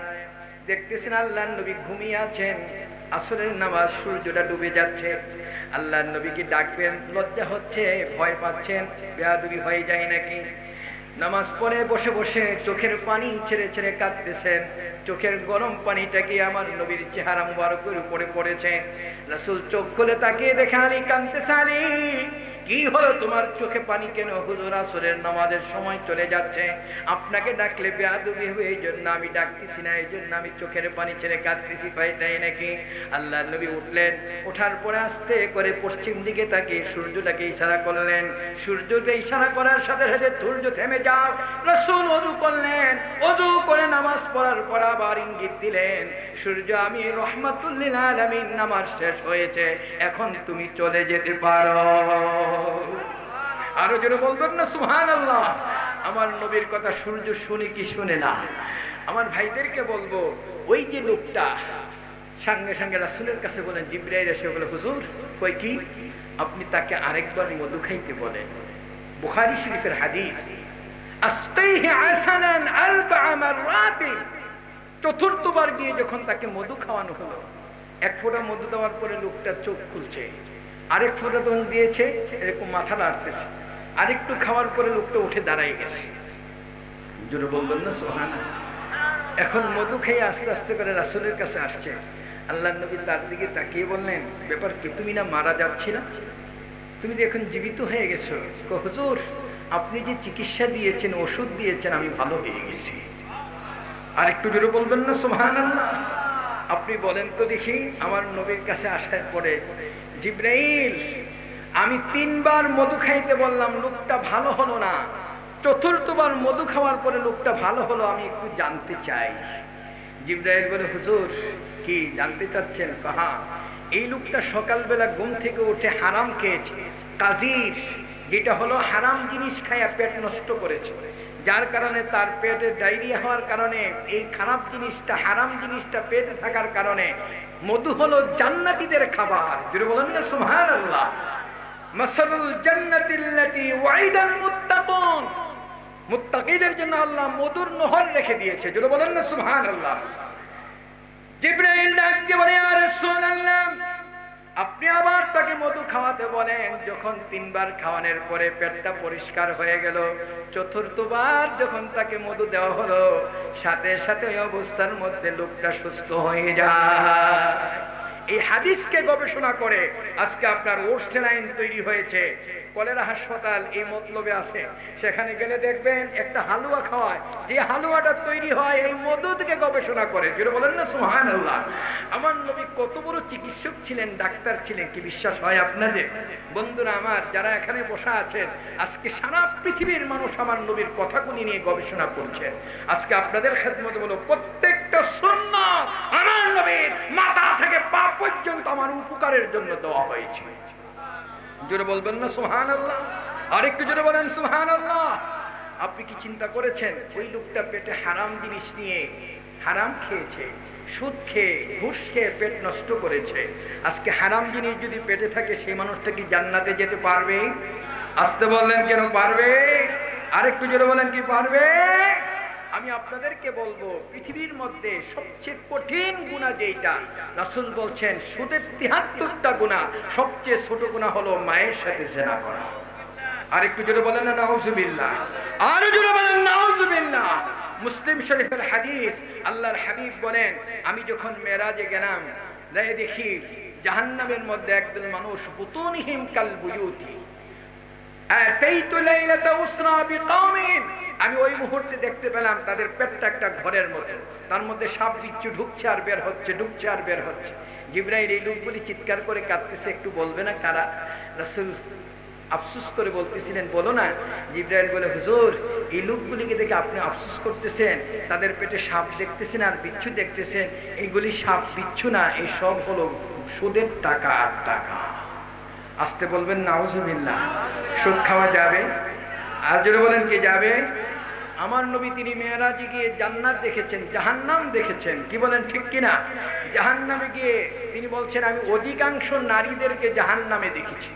দেখতেছেন আল্লাহর নবী ঘুমিয়ে আছেন। আসরের নামাজ, সূর্যটা ডুবে যাচ্ছে। আল্লাহর নবীকে ডাকবেন, লজ্জা হচ্ছে, ভয় পাচ্ছেন, বেয়াদবি হয়ে যায় নাকি। নামাজ পড়ে বসে বসে চোখের পানি ছেড়ে ছেড়ে কাঁদতেছেন। চোখের গরম পানিটা কি আমার নবীর চেহারা মুবারকের উপরে পড়েছে। রাসূল চোখ খুলে তাকিয়ে দেখে আলী কাঁদতেছে। আলী, কি হলো তোমার চোখে পানি কেন? হুজুর, আসরের নামাজের সময় চলে যাচ্ছে, আপনাকে ডাকলে বেয়াদবি হবে, এই জন্য আমি ডাকতেছি না, এই জন্য আমি চোখের পানি ছেড়ে কাঁদতেছি, ভাই তাই নাকি? আল্লাহর নবী উঠলেন। ওঠার পরে আস্তে করে পশ্চিম দিকে তাকিয়ে সূর্যটাকে ইশারা করলেন। সূর্যকে ইশারা করার সাথে সাথে সূর্য থেমে যাও। রাসূল ওযু করলেন। ওযু করে নামাজ পড়ার পর আবার ইঙ্গিত দিলেন, সূর্য, আমি রাহমাতুল লিল আলামিন, নামাজ শেষ হয়েছে, এখন তুমি চলে যেতে পারো। আরো জোরে বলবেন না সুবহানাল্লাহ। আমার নবীর কথা সূর্য শুনে কি শুনে না? আমার ভাইদেরকে বলবো, ওই যে লোকটা সঙ্গে সঙ্গে রাসূলের কাছে বলেন, জিবরাইল এসে বলে, হুজুর কই কি? আপনি তাকে আরেকবার মধু খাইতে বলেন। বুখারী শরীফের হাদিস, আসকাইহি আসালান 4 মাররাত। চতুর্থবার গিয়ে যখন তাকে মধু খাওয়ানো হলো, 1 ফোঁটা মধু দেওয়ার পরে লোকটা চোখ খুলছে, আরেক ফোঁটা তখন দিয়েছে, এরকম মাথা নাড়তেছে, আরেকটু খাওয়ার পরে লোকটা উঠে দাঁড়ায় গেছে। জোরে বলবেন না সুবহানাল্লাহ। এখন মধু খেয়ে আস্তে আস্তে করে রাসূলের কাছে আসছে। আল্লাহর নবী তার দিকে তাকিয়ে বললেন, ব্যাপার কি, তুমি না মারা যাচ্ছিলা? তুমি তো এখন জীবিত হয়ে গেছো। হুজুর, আপনি যে চিকিৎসা দিয়েছেন, ওষুধ দিয়েছেন, আমি ভালো হয়ে গেছি। আর একটু জোরে বলবেন না সুবহানাল্লাহ। আপনি বলেন তো দেখি, আমার নবীর কাছে আসার পরে, জিবরাইল, আমি 3 বার মধু খাইতে বললাম, লোকটা ভালো হলো না। চতুর্থবার মধু খাওয়ার পরে লোকটা ভালো হলো, আমি একটু জানতে চাই। জিবরাইল বলে, হুজুর কি জানতে চাচ্ছেন? কাহা, এই লোকটা সকালবেলা ঘুম থেকে উঠে হারাম খেয়েছে, কাজির, যেটা হলো হারাম জিনিস খায়া পেট নষ্ট করেছে, যার কারণে তার পেটে ডায়রিয়া হওয়ার কারণে, এই খারাপ জিনিসটা, হারাম জিনিসটা পেটে থাকার কারণে, মধু হলো জান্নাতীদের খাবার। জোরে বলেন না সুবহানাল্লাহ। মাসালুল জান্নাতিল্লাতী ওয়াইদাল মুত্তাকুন, মুত্তাকীদের জন্য আল্লাহ মধুর নহর রেখে দিয়েছে। জোরে বলেন না সুবহানাল্লাহ। জিবরাইল ডাক দিয়ে বলে, ইয়া রাসূলুল্লাহ, আপনি আবার তাকে মধু খাওয়াতে বলেন। যখন 3 বার খাওয়ানোর পরে পেটটা পরিষ্কার হয়ে গেল, চতুর্থবার যখন তাকে মধু দেওয়া হলো, সাথে সাথে ওই অবস্থার মধ্যে লোকটা সুস্থ হয়ে যায়। এই হাদিসকে গবেষণা করে আজকে আপনার ওরসেলাইন তৈরি হয়েছে। কলেরা হাসপাতাল এই মতলবে আছে, সেখানে গেলে দেখবেন একটা হালুয়া খাওয়ায়, যে হালুয়াটা তৈরি হয় এই মধু থেকে গবেষণা করে। যেটা বলেন না সুবহানাল্লাহ। আমার নবী কত বড় চিকিৎসক ছিলেন, ডাক্তার ছিলেন, কি বিশ্বাস হয় আপনাদের? বন্ধুরা আমার, যারা এখানে বসা আছেন, আজকে সারা পৃথিবীর মানুষ আমার নবীর কথাগুলি নিয়ে গবেষণা করছেন। আজকে আপনাদের খেদমতে বলো, প্রত্যেকটা সুন্নাত আমার নবীর মাথা থেকে পা পর্যন্ত আমার উপকারের জন্য দেওয়া হয়েছে। জোরে বলবেন না সুবহানাল্লাহ। আর একটু জোরে বলেন সুবহানাল্লাহ। আপনি কি চিন্তা করেছেন, ওই লোকটা পেটে হারাম জিনিস নিয়ে হারাম খেয়েছে, সুদ খেয়ে, ঘুষ খেয়ে পেট নষ্ট করেছে। আজকে হারাম জিনিস যদি পেটে থাকে, সেই মানুষটা কি জান্নাতে যেতে পারবে? আসতে বললেন কেন, পারবে? আর একটু জোরে বলেন, কি পারবে? আমি আপনাদেরকে বলবো, পৃথিবীর মধ্যে সবচেয়ে কঠিন গুনাহ যেটা, রাসূল বলছেন সুদের ৭৩টা গুনাহ, সবচেয়ে ছোট গুনাহ হলো মায়ের সাথে জিনা করা। আর একটু জোরে বলেন না নাউজুবিল্লাহ। আর জোরে বলেন নাউজুবিল্লাহ। মুসলিম শরীফের হাদিস, আল্লাহর হাবিব বলেন, আমি যখন মেরাজে গেলাম, দেখি জাহান্নামের মধ্যে একদল মানুষ, বুতুনহিম কাল বুয়ুতি, আতাইতু লাইলাতা উসরা বিকাওমিন, আমি ওই মুহূর্তে দেখতে পেলাম তাদের পেটটা একটা ঘরের মতো, তার মধ্যে সাপ বিচ্ছু ঢুকছে আর বের হচ্ছে, ঢুকছে আর বের হচ্ছে। জিবরাইল এই লোকগুলি চিৎকার করে কাঁদতেছে, একটু বলবে না কারা? রাসূল আফসোস করে বলতেছিলেন, বলো না। জিবরাইল বলে, হুজুর এই লোকগুলিকে দেখে আপনি আফসোস করতেছেন, তাদের পেটে সাপ দেখতেছেন আর বিচ্ছু দেখতেছেন, এইগুলি সাপ বিচ্ছু না, এই সব হলো সুদের টাকা আর টাকা। আসতে বলবেন নাউজুবিল্লাহ। সুদ খাওয়া যাবে? আর জোরে বলেন কে যাবে? আমার নবী তিনি মেরাজে গিয়ে জান্নাত দেখেছেন, জাহান্নাম দেখেছেন, কি বলেন ঠিক কিনা? জাহান্নামে গিয়ে তিনি বলছেন আমি অধিকাংশ নারীদেরকে জাহান্নামে দেখেছি,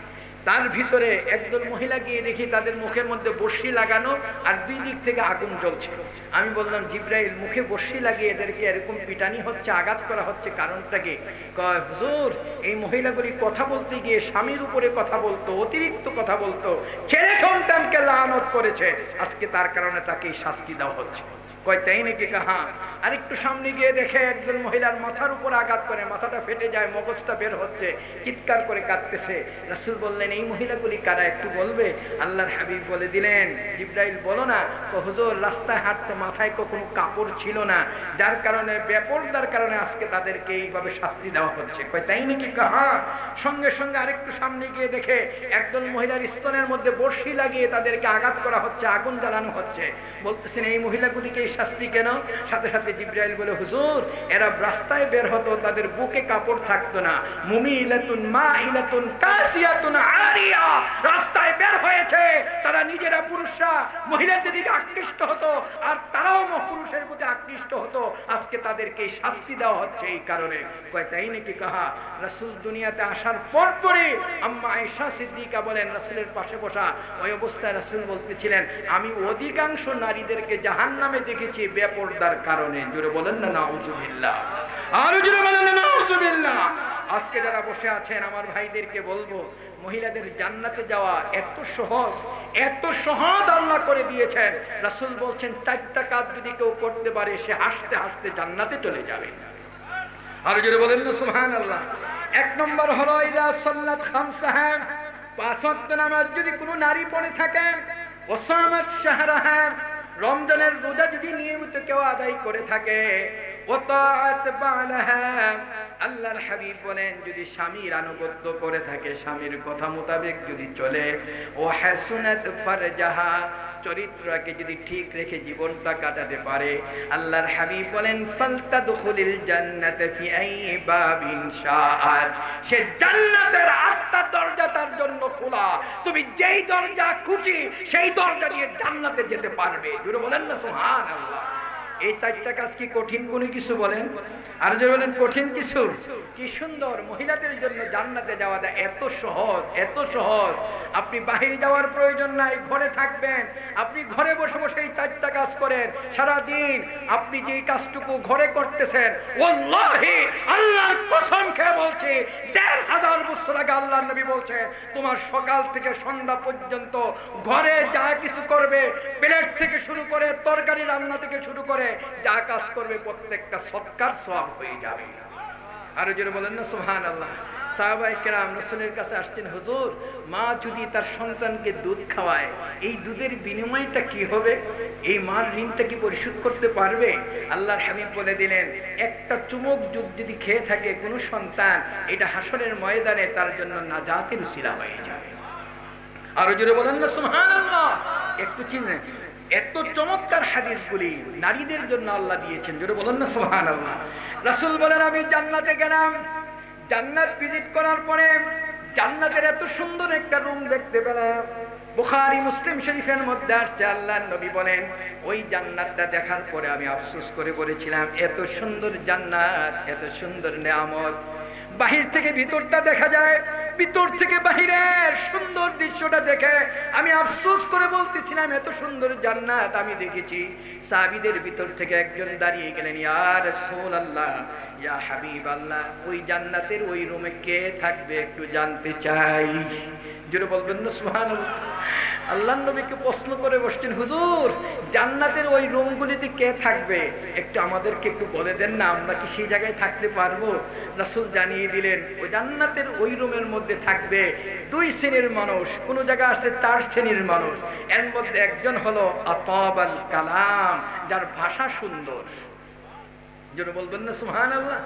তার ভিতরে একদল মহিলা গিয়ে দেখি তাদের মুখের মধ্যে বর্শি লাগানো আর দুই দিক থেকে আগুন জ্বলছে। আমি বললাম, জিবরাইল মুখে বর্শি লাগিয়ে এদেরকে এরকম পিটানি হচ্ছে, আঘাত করা হচ্ছে, কারণটা কি? কয়, হুজুর এই মহিলাগুলি কথা বলতে গিয়ে স্বামীর উপরে কথা বলতো, অতিরিক্ত কথা বলতো, ছেলে সন্তানকে লানত করেছে, আজকে তার কারণে তাকে শাস্তি দেওয়া হচ্ছে। কয় তাই নাকি? কাহা। আরেকটু সামনে গিয়ে দেখে একজন মহিলার মাথার উপর আঘাত করে, মাথাটা ফেটে যায়, মগজটা বের হচ্ছে, চিৎকার করে কাঁদতেছে। রাসূল বললেন, এই মহিলাগুলি কারা একটু বলবে? আল্লাহর হাবিব বলে দিলেন, জিবরাইল বলো না। হুজুর রাস্তায় হাঁটতে মাথায় কোনো কাপড় ছিল না, যার কারণে বেপরদার কারণে আজকে তাদেরকে এইভাবে শাস্তি দেওয়া হচ্ছে। কয় তাই নাকি? কাহা। সঙ্গে সঙ্গে আরেকটু সামনে গিয়ে দেখে একজন মহিলার স্তনের মধ্যে বর্শি লাগিয়ে তাদেরকে আঘাত করা হচ্ছে, আগুন জ্বালানো হচ্ছে। বলতেছেন এই মহিলাগুলিকে শাস্তি কেন? সাথে সাথে জিবরাইল বলে, হুজুর এরা রাস্তায় বের হতো, তাদের বুকে কাপড় থাকতো না, মুমিলাতুন মাইলাতুন কাসিয়াতুন আরিয়া, রাস্তায় বের হয়েছে, তারা নিজেরা পুরুষরা মহিলাদের দিকে আকৃষ্ট হতো আর তারাও পুরুষের প্রতি আকৃষ্ট হতো, আজকে তাদেরকে শাস্তি দেওয়া হচ্ছে এই কারণে। কয় তাই নাকি? কাহা। রাসূল দুনিয়াতে আসার পর পরে আম্মা আয়েশা সিদ্দিকা বলেন, রাসূলের পাশে বসা ওই অবস্থায় রাসূল বলতেছিলেন, আমি অধিকাংশ নারীদেরকে জাহান্নামে দেখেছি বেপরদার কারণে। জোরে বলেন না নাউজুবিল্লাহ। আরো জোরে বলেন না নাউজুবিল্লাহ। আজকে যারা বসে আছেন আমার ভাইদেরকে বলবো, মহিলাদের জান্নাতে যাওয়া এত সহজ, এত সহজ আল্লাহ করে দিয়েছেন। রাসূল বলছেন 4টা কাজ যদি কেউ করতে পারে সে হাসতে হাসতে জান্নাতে চলে যাবে। আর জোরে বলেন না সুবহানাল্লাহ। 1 নম্বর হলো ইদা সাল্লাত খামসাহা, 5 ওয়াক্ত নামাজ যদি কোনো নারী পড়ে থাকে, ওয়াসামাত শাহরাহা, রমজানের রোজা যদি নিয়মিত কেউ আদায় করে থাকে, ওয়াতাআত বালাহা, আল্লাহর হাবিব বলেন যদি স্বামীর আনুগত্য করে থাকে, স্বামীর কথা মোতাবেক যদি চলে, ও হাসুনাত ফারজাহা, চরিত্রকে যদি ঠিক রেখে জীবনটা কাটাতে পারে, আল্লাহর হাবিব বলেন ফালতাদখুলিল জান্নাতা ফি আইয়ি বাবিন শাআত, সে জান্নাতের 8টা দরজা তার জন্য খোলা, তুমি যেই দরজা খুশি সেই দরজা দিয়ে জান্নাতে যেতে পারবে। জোরে বলেন না সুবহানাল্লাহ। এই 4টা কাজ কি কঠিন কোনো কিছু? বলেন আর জোরে বলেন কঠিন কিছু? কি সুন্দর মহিলাদের জন্য জান্নাতে যাওয়া এত সহজ, এত সহজ। আপনি বাহিরে যাওয়ার প্রয়োজন নাই, ঘরে থাকবেন, আপনি ঘরে বসে বসে এই 4টা কাজ করেন সারা দিন। আপনি যেই কাজটুকু ঘরে করতেছেন, ওয়াল্লাহি আল্লাহর কসম খেয়ে বলছি 1500 বছর আগে আল্লাহর নবী বলছেন, তোমার সকাল থেকে সন্ধ্যা পর্যন্ত ঘরে যা কিছু করবে, প্লেট থেকে শুরু করে তরকারি রান্না থেকে শুরু করে যা কাজ করবে প্রত্যেকটা সৎকার সওয়াব হয়ে যাবে। আর জোরে বলেন না সুবহানাল্লাহ। সাহাবায়ে কেরাম রাসূলের কাছে আসছেন, হুজুর মা যদি তার সন্তানকে দুধ খাওয়ায়, এই দুধের বিনিময়টা কি হবে? এই মার ঋণটা কি পরিশোধ করতে পারবে? আল্লাহর হাবিব বলে দিলেন, একটা চুমুক দুধ যদি খেয়ে থাকে কোনো সন্তান, এটা হাসরের ময়দানে তার জন্য নাজাতের উসিলা হয়ে যাবে। আর জোরে বলেন না সুবহানাল্লাহ। একটু চিনেন, এত চমৎকার হাদিসগুলি নারীদের জন্য আল্লাহ দিয়েছেন। জোরে বলেন না সুবহানাল্লাহ। রাসূল বলেন, আমি জান্নাতে গেলাম, জান্নাত ভিজিট করার পরে জান্নাতের এত সুন্দর একটা রুম দেখতে পেলাম। বুখারী মুসলিম শরীফের মধ্যে আসছে, আল্লাহর নবী বলেন, ওই জান্নাতটা দেখার পরে আমি আফসোস করে বলেছিলাম, এত সুন্দর জান্নাত, এত সুন্দর নেয়ামত, বাহির থেকে ভিতরটা দেখা যায়, ভিতর থেকে বাহিরের সুন্দর দৃশ্যটা দেখে আমি আফসোস করে বলতেছিলাম, এত সুন্দর জান্নাত আমি দেখেছি। সাহাবীদের ভিতর থেকে একজন দাঁড়িয়ে গেলেন, ইয়া রাসূলুল্লাহ, ইয়া হাবিবাল্লাহ, ওই জান্নাতের ওই রুমে কে থাকবে একটু জানতে চাই। জোরে বলবেন না সুবহানাল্লাহ। আল্লাহর নবীকে প্রশ্ন করে বসছেন, হুজুর জান্নাতের ওই রুমগুলিতে কে থাকবে একটু আমাদেরকে একটু বলে দেন না, আমরা কি সেই জায়গায় থাকতে পারবো? রাসূল জানিয়ে দিলেন, ওই জান্নাতের ওই রুমের মধ্যে থাকবে 2 শ্রেণীর মানুষ, কোন জায়গা আছে 4 শ্রেণীর মানুষ। এর মধ্যে একজন হলো আতাবাল কালাম, যার ভাষা সুন্দর। জোরে বলবেন না সুবহানাল্লাহ।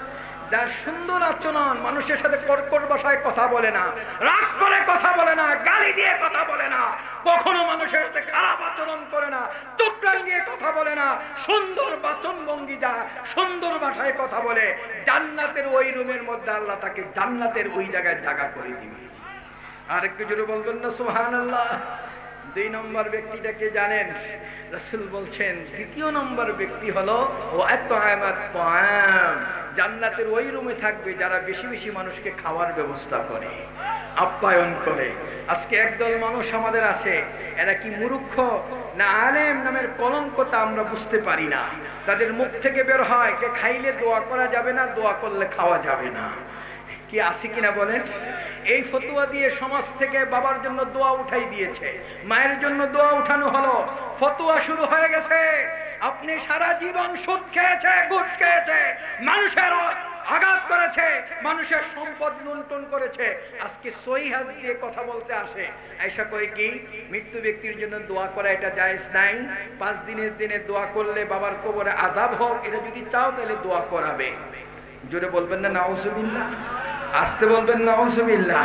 যার সুন্দর আচরণ, মানুষের সাথে কর্কট ভাষায় কথা বলে না, রাগ করে কথা বলে না, গালি দিয়ে কথা বলে না, কখনো মানুষের সাথে খারাপ আচরণ করে না, চোখটাং দিয়ে কথা বলে না, সুন্দর বাচন ভঙ্গি যা সুন্দর ভাষায় কথা বলে, জান্নাতের ওই রুমের মধ্যে আল্লাহ তাকে জান্নাতের ওই জায়গায় জায়গা করে দিবে। আর একটু জোরে বলবেন না সুবহানাল্লাহ। 2 নম্বর ব্যক্তিটাকে জানেন? রাসূল বলছেন দ্বিতীয় নম্বর ব্যক্তি হলো জান্নাতের ওই রুমে থাকবে যারা বেশি বেশি মানুষকে খাওয়ার ব্যবস্থা করে, আপ্যায়ন করে। আজকে একদল মানুষ আমাদের আছে, এরা কি মূর্খ না আলেম নামের কলঙ্কটা আমরা বুঝতে পারি না। তাদের মুখ থেকে বের হয় কে খাইলে দোয়া করা যাবে না, দোয়া করলে খাওয়া যাবে না। কি আছে কিনা বলেন? এই ফতোয়া দিয়ে সমাজ থেকে বাবার জন্য দোয়া উঠাই দিয়েছে, মায়ের জন্য দোয়া উঠানো হলো, ফতোয়া শুরু হয়ে গেছে। আপনি সারা জীবন সুদ খেয়েছে, ঘুষ খেয়েছে, মানুষের আঘাত করেছে, মানুষের সম্পদ লুণ্ঠন করেছে, আজকে সহি হাদিস দিয়ে কথা বলতে আসে। আয়েশা কয় কি মৃত্যু ব্যক্তির জন্য দোয়া করা এটা জায়েজ নাই? 5 দিনের দিনে দোয়া করলে বাবার কবরে আযাব হোক, এটা যদি চাও তাহলে দোয়া করাবে। জোরে বলবেন না নাউজুবিল্লাহ, আসতে বলবেন নাউজুবিল্লাহ।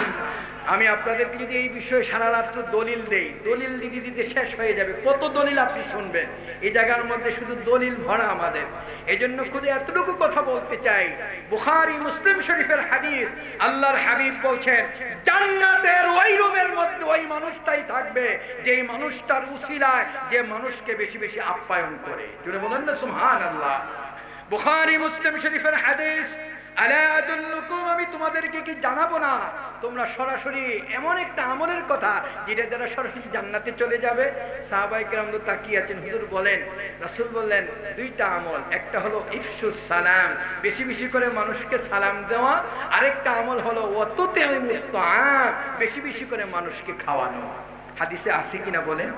আমি আপনাদেরকে যদি এই বিষয়ে সারা রাত্র দলিল দেই, দলিল দিতে দিতে শেষ হয়ে যাবে। কত দলিল আপনি শুনবেন? এই জায়গার মধ্যে শুধু দলিল ভরা আমাদের। এজন্য খুদে এতটুকু কথা বলতে চাই, বুখারী মুসলিম শরীফের হাদিস, আল্লাহর হাবিব বলছেন জান্নাতের ওই রুমের মধ্যে ওই মানুষটাই থাকবে যেই মানুষটার উসিলায় যে মানুষকে বেশি বেশি আপ্যায়ন করে। জোরে বলেন না সুবহানাল্লাহ। বুখারী মুসলিম শরীফের হাদিস, আলা আদুল্লুকুম, আমি তোমাদেরকে কি জানাবো না তোমরা সরাসরি এমন একটা আমলের কথা যেটা দ্বারা সরাসরি জান্নাতে চলে যাবে? সাহাবায়ে কেরাম তো তাকিয়ে আছেন, হুজুর বলেন। রাসূল বললেন 2টা আমল, একটা হলো ইফশুস সালাম, বেশি বেশি করে মানুষকে সালাম দেওয়া, আরেকটা আমল হলো ওয়াতুতিমুত তাআম, বেশি বেশি করে মানুষকে খাওয়ানো। হাদিসে আছে কিনা বলেন?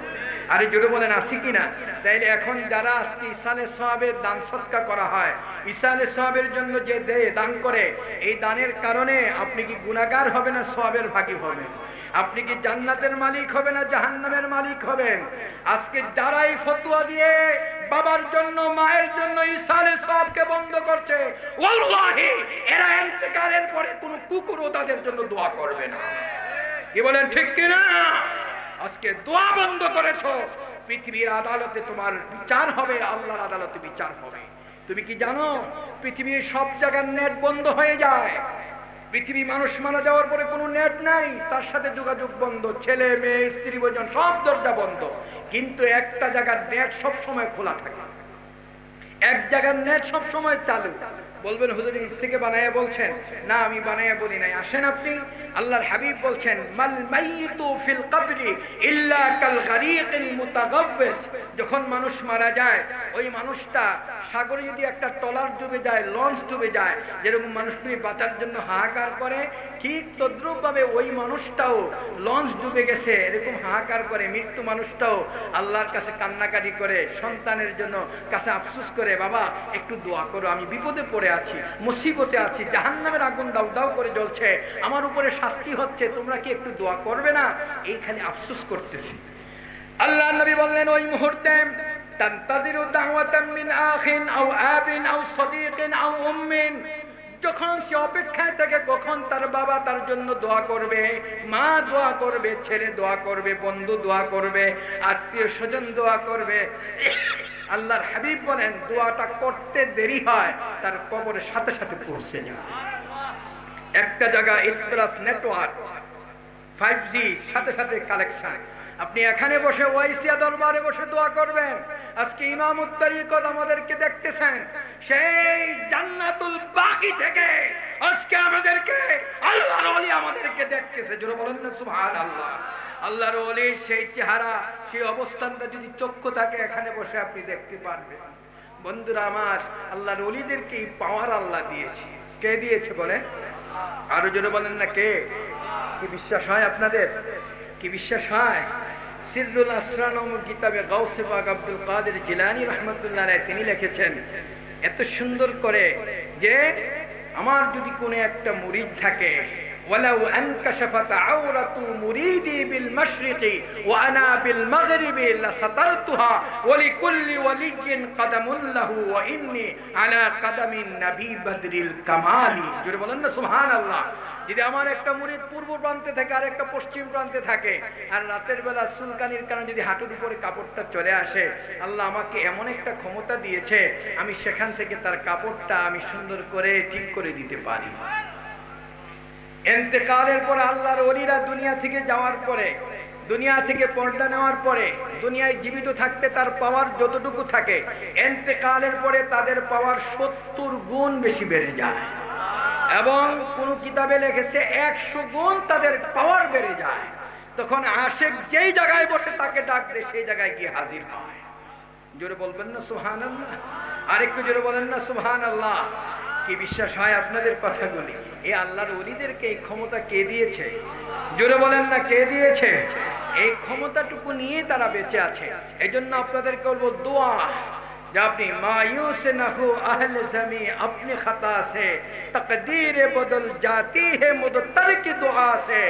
আরে জোরে বলেন আছে কিনা? তাইলে এখন যারা আজকে ইসালে সওয়াবের দান সদকা করা হয়, ইসালে সওয়াবের জন্য যে দেয় দান করে, এই দানের কারণে আপনি কি গুনাহগার হবে না সওয়াবের ভাগী হবেন? আপনি কি জান্নাতের মালিক হবে না জাহান্নামের মালিক হবেন? আজকে যারা এই ফতোয়া দিয়ে বাবার জন্য মায়ের জন্য ইসালে সওয়াবকে বন্ধ করছে, ওয়াল্লাহি এরা ইন্তেকালের পরে কোনো কুকুরও তাদের জন্য দোয়া করবে না। কি বলেন ঠিক কিনা? আজকে দোয়া বন্ধ করেছো, পৃথিবীর আদালতে তোমার বিচার হবে, আল্লাহর আদালতে বিচার হবে। তুমি কি জানো পৃথিবীর সব জায়গার নেট বন্ধ হয়ে যায়? পৃথিবী মানুষ মারা যাওয়ার পরে কোনো নেট নাই, তার সাথে যোগাযোগ বন্ধ, ছেলে মেয়ে স্ত্রী বৈজন সব দরজা বন্ধ, কিন্তু একটা জায়গার নেট সব সময় খোলা থাকে, এক জায়গার নেট সব সময় চালু। বলবেন হুজুর নিজ থেকে বানায়া বলছেন? না, আমি বানায়া বলি নাই। আসেন আপনি, আল্লাহর হাবিব বলছেন মাল মাইয়িতু ফিল কবরি ইল্লা কাল গারিকিল মুতাগাব্বিস, যখন মানুষ মারা যায় ওই মানুষটা সাগরে যদি একটা ট্রলার ডুবে যায়, লঞ্চ ডুবে যায়, যেরকম মানুষগুলি বাঁচার জন্য হাহাকার করে, ঠিক তদ্রূপ ভাবে ওই মানুষটাও লঞ্চ ডুবে গেছে এরকম হাহাকার করে। মৃত্যু মানুষটাও আল্লাহর কাছে কান্নাকাটি করে, সন্তানের জন্য কাছে আফসোস করে, বাবা একটু দোয়া করো, আমি বিপদে পড়ে আছি, মুসিবতে আছি, জাহান্নামের আগুন দাউ দাউ করে জ্বলছে, আমার উপরে শাস্তি হচ্ছে, তোমরা কি একটু দোয়া করবে না? এইখানে আফসোস করতেছি। আল্লাহর নবী বললেন ওই মুহূর্তে তানতাজিরু দাওয়াতাম মিন আখিন আও আবিন আও সাদীকিন আও উম্মিন, যখন সে অপেক্ষায় থাকে কখন তার বাবা তার জন্য দোয়া করবে, মা দোয়া করবে, ছেলে দোয়া করবে, বন্ধু দোয়া করবে, আত্মীয় স্বজন দোয়া করবে। আল্লাহর হাবিব বলেন দোয়াটা করতে দেরি হয়, তার কবরের সাথে সাথে পৌঁছে যায়। একটা জায়গা এক্সপ্রেস নেটওয়ার্ক 5G সাথে সাথে কালেকশন, আপনি এখানে বসে ওয়াইসিয়া দরবারে বসে দোয়া করবেন। আজকে ইমামুত তরিকত আমাদেরকে দেখতেছেন, সেই জান্নাতুল বাকি থেকে আজকে আমাদেরকে আল্লাহর ওলি আমাদেরকে দেখতেছে। জোরে বলেন না সুবহানাল্লাহ। আল্লাহর ওলির সেই চেহারা, সেই অবস্থানটা যদি চক্ষু থাকে এখানে বসে আপনি দেখতে পারবেন। বন্ধুরা আমার, আল্লাহর ওলিদেরকে এই পাওয়ার আল্লাহ দিয়েছে। কে দিয়েছে বলে? আরো জোরে বলেন না কে? কি বিশ্বাস হয় আপনাদের? কি বিশ্বাস হয়? সিররুল আসরার নামক কিতাবে গাউসে পাক আব্দুল কাদের জিলানী রাহমাতুল্লাহ আলাইহি তিনি লিখেছেন এত সুন্দর করে যে আমার যদি কোনো একটা মুরিদ থাকে, ওয়ালাউ আনকাশাফাত আওরাতু মুরিদি বিল মাশরিকি ওয়া আনা বিল মাগরিবি লাসাতারতুহা ওয়া লিকুল্লি ওয়ালিয়্যিন কাদামুন লাহু ওয়া ইন্নী আলা কাদামিন নবী বদরিল কামালি। জোরে বলেন না সুবহানাল্লাহ। যদি আমার একটা মুরিদ পূর্ব প্রান্তে থাকে আর একটা পশ্চিম প্রান্তে থাকে, আর রাতের বেলা চুলকানির কারণে যদি হাঁটুর উপরে কাপড়টা চলে আসে, আল্লাহ আমাকে এমন একটা ক্ষমতা দিয়েছে, আমি সেখান থেকে তার কাপড়টা আমি সুন্দর করে ঠিক করে দিতে পারি। ইন্তেকালের পরে আল্লাহর ওলিরা দুনিয়া থেকে যাওয়ার পরে, দুনিয়া থেকে পর্দা নেওয়ার পরে, দুনিয়ায় জীবিত থাকতে তার পাওয়ার যতটুকু থাকে, ইন্তেকালের পরে তাদের পাওয়ার 70 গুণ বেশি বেড়ে যায়। এবং কোন কিতাবে লিখেছে 100 গুণ তাদের পাওয়ার বেড়ে যায়। তখন আশিক যেই জায়গায় বসে তাকে ডাক দেয়, সেই জায়গায় গিয়ে হাজির হয়। জোরে বলবেন না সুবহানাল্লাহ? আর একটু জোরে বলেন না সুবহানাল্লাহ। কি বিশ্বাস হয় আপনাদের কথাগুলি? এই আল্লাহর ওলিদেরকে এই ক্ষমতা কে দিয়েছে? জোরে বলেন না কে দিয়েছে? এই ক্ষমতাটুকু নিয়ে তারা বেঁচে আছে। এজন্য আপনাদেরকে বলবো দোয়া, যে আপনি মায়ুস নহু আহলে জমি अपने खता से तकदीर बदल जाती है मुदतर की दुआ से।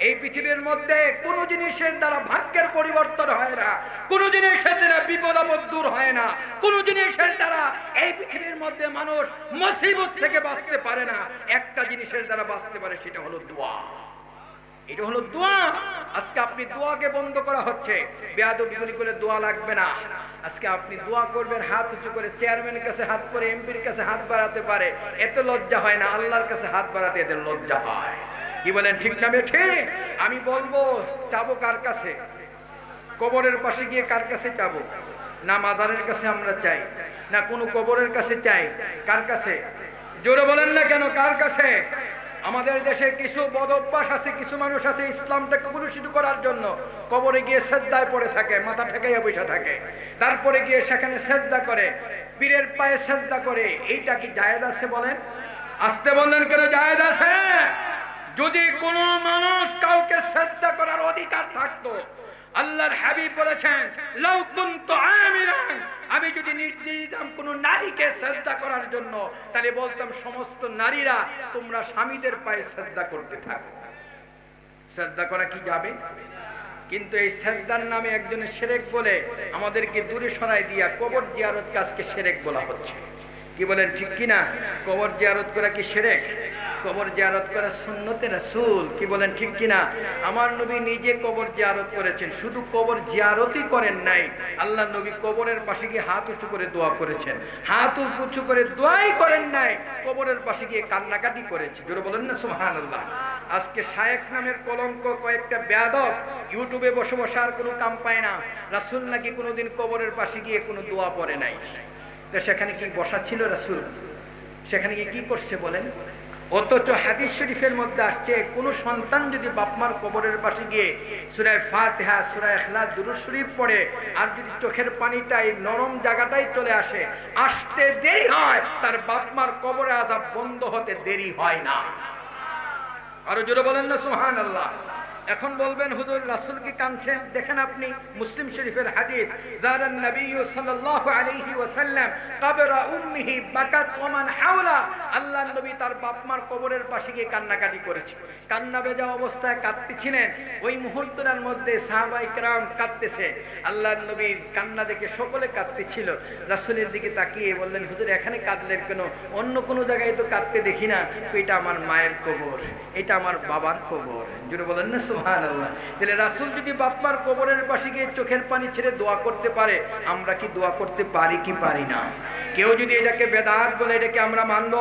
এই পৃথিবীর মধ্যে কোন জিনিসের দ্বারা ভাগ্যের পরিবর্তন হয় না, কোন জিনিসের দ্বারা বিপদ আপদ দূর হয় না, কোন জিনিসের দ্বারা এই পৃথিবীর মধ্যে মানুষ মুসিবত থেকে বাঁচতে পারে না। একটা জিনিসের দ্বারা বাঁচতে পারে, সেটা হলো দোয়া। এটা হলো দোয়া। আজকে আপনি দোয়াকে বন্ধ করা হচ্ছে। বেয়াদবিগুলি করে দোয়া লাগবে না। আজকে আপনি দোয়া করবেন হাত উঁচু করে, চেয়ারম্যানের কাছে হাত করে, এমপির কাছে হাত বাড়াতে পারে, এত লজ্জা হয় না। আল্লাহর কাছে হাত বাড়াতে এদের লজ্জা হয়। কি বলেন ঠিক না বেঠে? আমি বলবো চাবো কার কাছে? কবরের পাশে গিয়ে কার কাছে চাবো? না মাজারের কাছে আমরা চাই, না কোনো কবরের কাছে চাই? কার কাছে? জোরে বলেন না কেন কার কাছে? আমাদের দেশে কিছু বদ অভ্যাস আছে, কিছু মানুষ আছে ইসলামটাকে কলুষিত করার জন্য কবরে গিয়ে সেজদায় পড়ে থাকে, মাথা ঠেকাইয়া বসে থাকে, তারপরে গিয়ে সেখানে সেজদা করে, পীরের পায়ে সেজদা করে। এইটা কি জায়েজ আছে বলেন? আসতে বললেন কেন? জায়েজ আছে। যদি কোনো মানুষ কাউকে সেজদা করার অধিকার থাকতো, আল্লাহর হাবিব বলেছেন লাউ কুনতু আমিরান, আমি যদি নির্দেশ দিতাম কোন নারীকে সেজদা করার জন্য, তাহলে বলতাম সমস্ত নারীরা তোমরা স্বামীদের পায়ে সেজদা করতে থাকো। সেজদা করা কি যাবে? কিন্তু এই সেজদার নামে একজনে শিরক বলে আমাদেরকে দূরে সরাই দিয়া কবর জিয়ারত কাজকে শিরক বলা হচ্ছে। কি বলেন ঠিক কিনা? কবর জিয়ারত করা কি শিরক? কবর জিয়ারত করা সুন্নতে রাসূল। কি বলেন ঠিক কিনা? আমার নবী নিজে কবর জিয়ারত করেছেন। শুধু কবর জিয়ারতই করেন নাই, আল্লাহ নবী কবরের পাশে গিয়ে হাত উঁচু করে দোয়া করেছেন। হাত উঁচু করে দোয়াই করেন নাই, কবরের পাশে গিয়ে কান্নাকাটি করেছে। জোরে বলেন না সুবহানাল্লাহ। আজকে শায়েখ নামের কলঙ্ক কয়েকটা বেয়াদব ইউটিউবে বসে বসে আর কোনো কাম পায় না। রাসূল নাকি কোনোদিন কবরের পাশে গিয়ে কোনো দোয়া পড়ে নাই। তো সেখানে কি বসা ছিল রাসূল? সেখানে গিয়ে কি করছে বলেন? অথচ হাদিস শরীফের মধ্যে আসছে কোন সন্তান যদি বাপমার কবরের পাশে গিয়ে সূরা ফাতিহা, সূরা ইখলাস, দুরূদ শরীফ পড়ে, আর যদি চোখের পানিটা এই নরম জায়গাটাই চলে আসে, আসতে দেরি হয়, তার বাপমার কবরে আযাব বন্ধ হতে দেরি হয় না। আরো জোরে বলেন না সুবহানাল্লাহ। এখন বলবেন হুজুর রাসূল কি কাঁদছেন? দেখেন আপনি মুসলিম শরীফের হাদিস, জারান নবী সাল্লাল্লাহু আলাইহি ওয়াসাল্লাম কবরা উম্মিহি বাকাত ওয়া মান হাওলা। আল্লাহর নবী তার বাপমার কবরের পাশে গিয়ে কান্নাকাটি করেছে। কান্না ভেজা অবস্থায় কাঁদতেছিলেন। ওই মুহূর্তটার মধ্যে সাহাবায়ে কেরাম কাঁদতেছে। আল্লাহর নবীর কান্না দেখে সকলে কাঁদতেছিল। রাসূলের দিকে তাকিয়ে বললেন, হুজুর এখানে কাঁদলেন কেন? অন্য কোনো জায়গায় তো কাঁদতে দেখি না। এটা আমার মায়ের কবর, এটা আমার বাবার কবর। জোরে বলেন না সুবহানাল্লাহ। তাহলে রাসূল যদি বাপমার কবরের পাশে গিয়ে চোখের পানি ছেড়ে দোয়া করতে পারে, আমরা কি দোয়া করতে পারি কি পারি না? কেউ যদি এটাকে বেদাত বলে, এটাকে আমরা মানব?